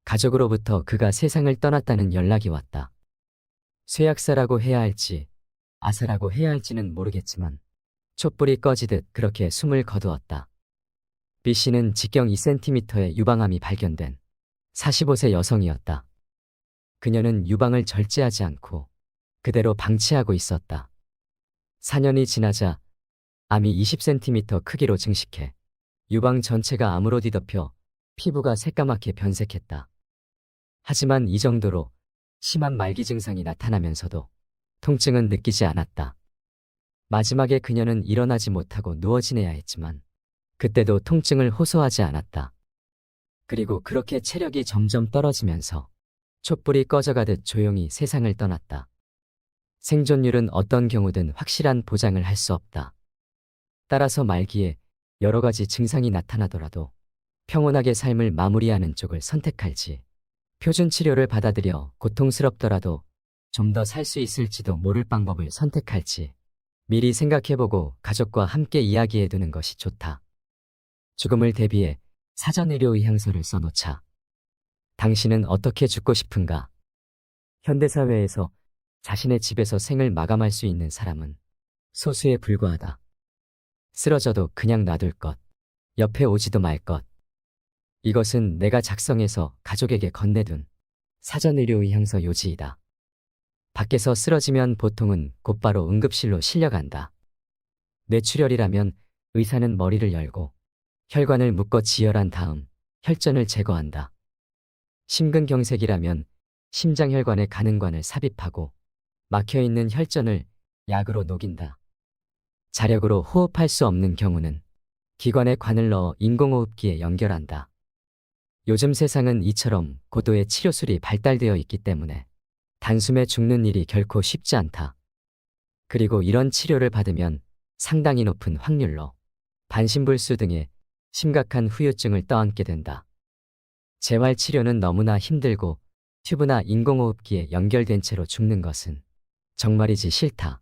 가족으로부터 그가 세상을 떠났다는 연락이 왔다. 쇠약사라고 해야 할지 아사라고 해야 할지는 모르겠지만 촛불이 꺼지듯 그렇게 숨을 거두었다. B 씨는 직경 2cm의 유방암이 발견된 45세 여성이었다. 그녀는 유방을 절제하지 않고 그대로 방치하고 있었다. 4년이 지나자 암이 20cm 크기로 증식해 유방 전체가 암으로 뒤덮여 피부가 새까맣게 변색했다. 하지만 이 정도로 심한 말기 증상이 나타나면서도 통증은 느끼지 않았다. 마지막에 그녀는 일어나지 못하고 누워 지내야 했지만 그때도 통증을 호소하지 않았다. 그리고 그렇게 체력이 점점 떨어지면서 촛불이 꺼져가듯 조용히 세상을 떠났다. 생존율은 어떤 경우든 확실한 보장을 할 수 없다. 따라서 말기에 여러 가지 증상이 나타나더라도 평온하게 삶을 마무리하는 쪽을 선택할지, 표준 치료를 받아들여 고통스럽더라도 좀 더 살 수 있을지도 모를 방법을 선택할지 미리 생각해보고 가족과 함께 이야기해두는 것이 좋다. 죽음을 대비해 사전의료 의향서를 써놓자. 당신은 어떻게 죽고 싶은가? 현대사회에서 자신의 집에서 생을 마감할 수 있는 사람은 소수에 불과하다. 쓰러져도 그냥 놔둘 것, 옆에 오지도 말 것. 이것은 내가 작성해서 가족에게 건네둔 사전의료 의향서 요지이다. 밖에서 쓰러지면 보통은 곧바로 응급실로 실려간다. 뇌출혈이라면 의사는 머리를 열고 혈관을 묶어 지혈한 다음 혈전을 제거한다. 심근경색이라면 심장혈관의 가는관을 삽입하고 막혀있는 혈전을 약으로 녹인다. 자력으로 호흡할 수 없는 경우는 기관에 관을 넣어 인공호흡기에 연결한다. 요즘 세상은 이처럼 고도의 치료술이 발달되어 있기 때문에 단숨에 죽는 일이 결코 쉽지 않다. 그리고 이런 치료를 받으면 상당히 높은 확률로 반신불수 등의 심각한 후유증을 떠안게 된다. 재활치료는 너무나 힘들고 튜브나 인공호흡기에 연결된 채로 죽는 것은 정말이지 싫다.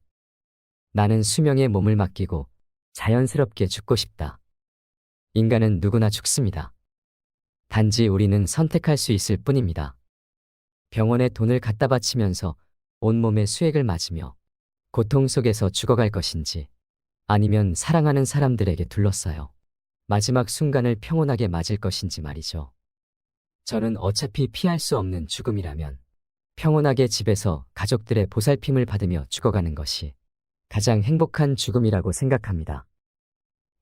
나는 수명에 몸을 맡기고 자연스럽게 죽고 싶다. 인간은 누구나 죽습니다. 단지 우리는 선택할 수 있을 뿐입니다. 병원에 돈을 갖다 바치면서 온몸에 수액을 맞으며 고통 속에서 죽어갈 것인지 아니면 사랑하는 사람들에게 둘러싸여 마지막 순간을 평온하게 맞을 것인지 말이죠. 저는 어차피 피할 수 없는 죽음이라면 평온하게 집에서 가족들의 보살핌을 받으며 죽어가는 것이 가장 행복한 죽음이라고 생각합니다.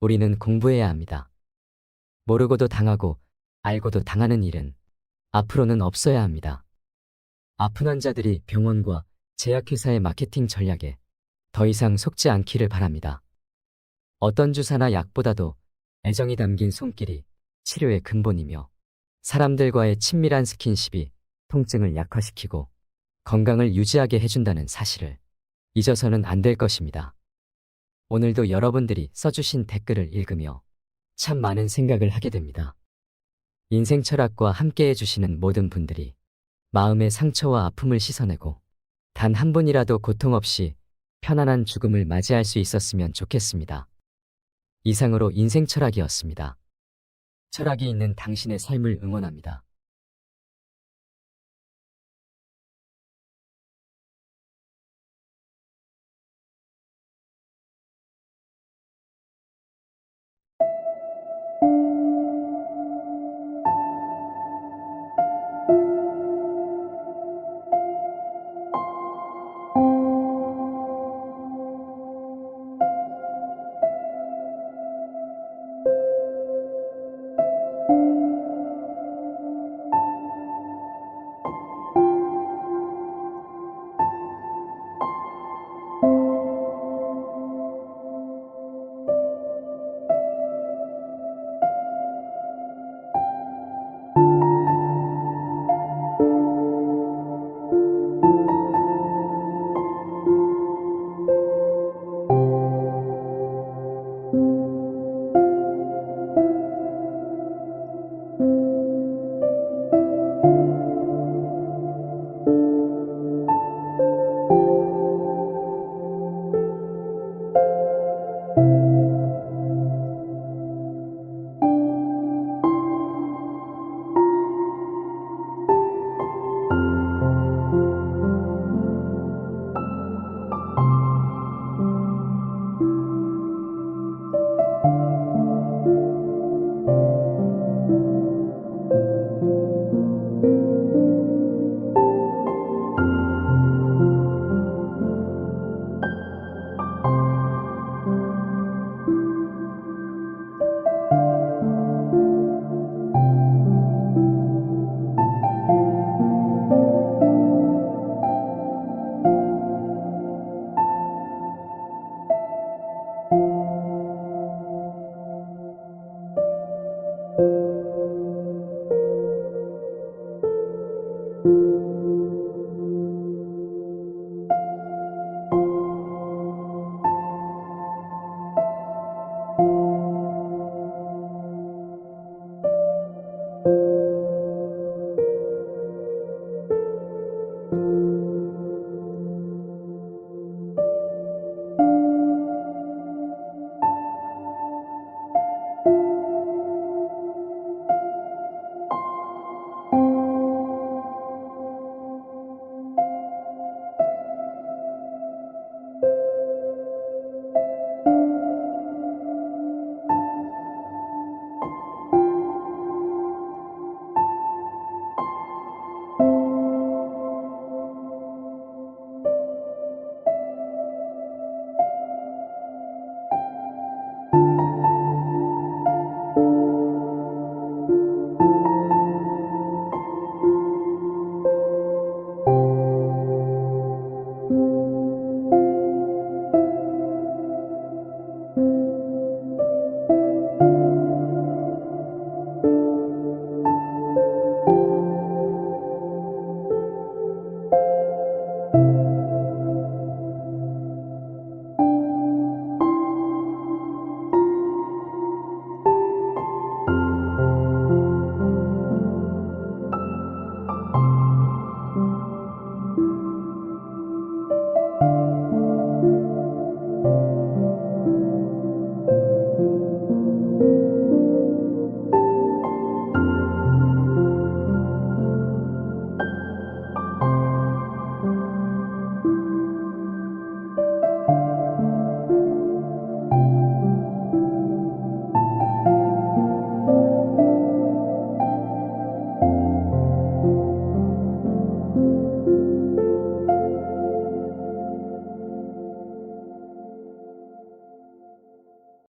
우리는 공부해야 합니다. 모르고도 당하고 알고도 당하는 일은 앞으로는 없어야 합니다. 아픈 환자들이 병원과 제약회사의 마케팅 전략에 더 이상 속지 않기를 바랍니다. 어떤 주사나 약보다도 애정이 담긴 손길이 치료의 근본이며 사람들과의 친밀한 스킨십이 통증을 약화시키고 건강을 유지하게 해준다는 사실을 잊어서는 안 될 것입니다. 오늘도 여러분들이 써주신 댓글을 읽으며 참 많은 생각을 하게 됩니다. 인생 철학과 함께 해주시는 모든 분들이 마음의 상처와 아픔을 씻어내고 단 한 분이라도 고통 없이 편안한 죽음을 맞이할 수 있었으면 좋겠습니다. 이상으로 인생 철학이었습니다. 철학이 있는 당신의 삶을 응원합니다.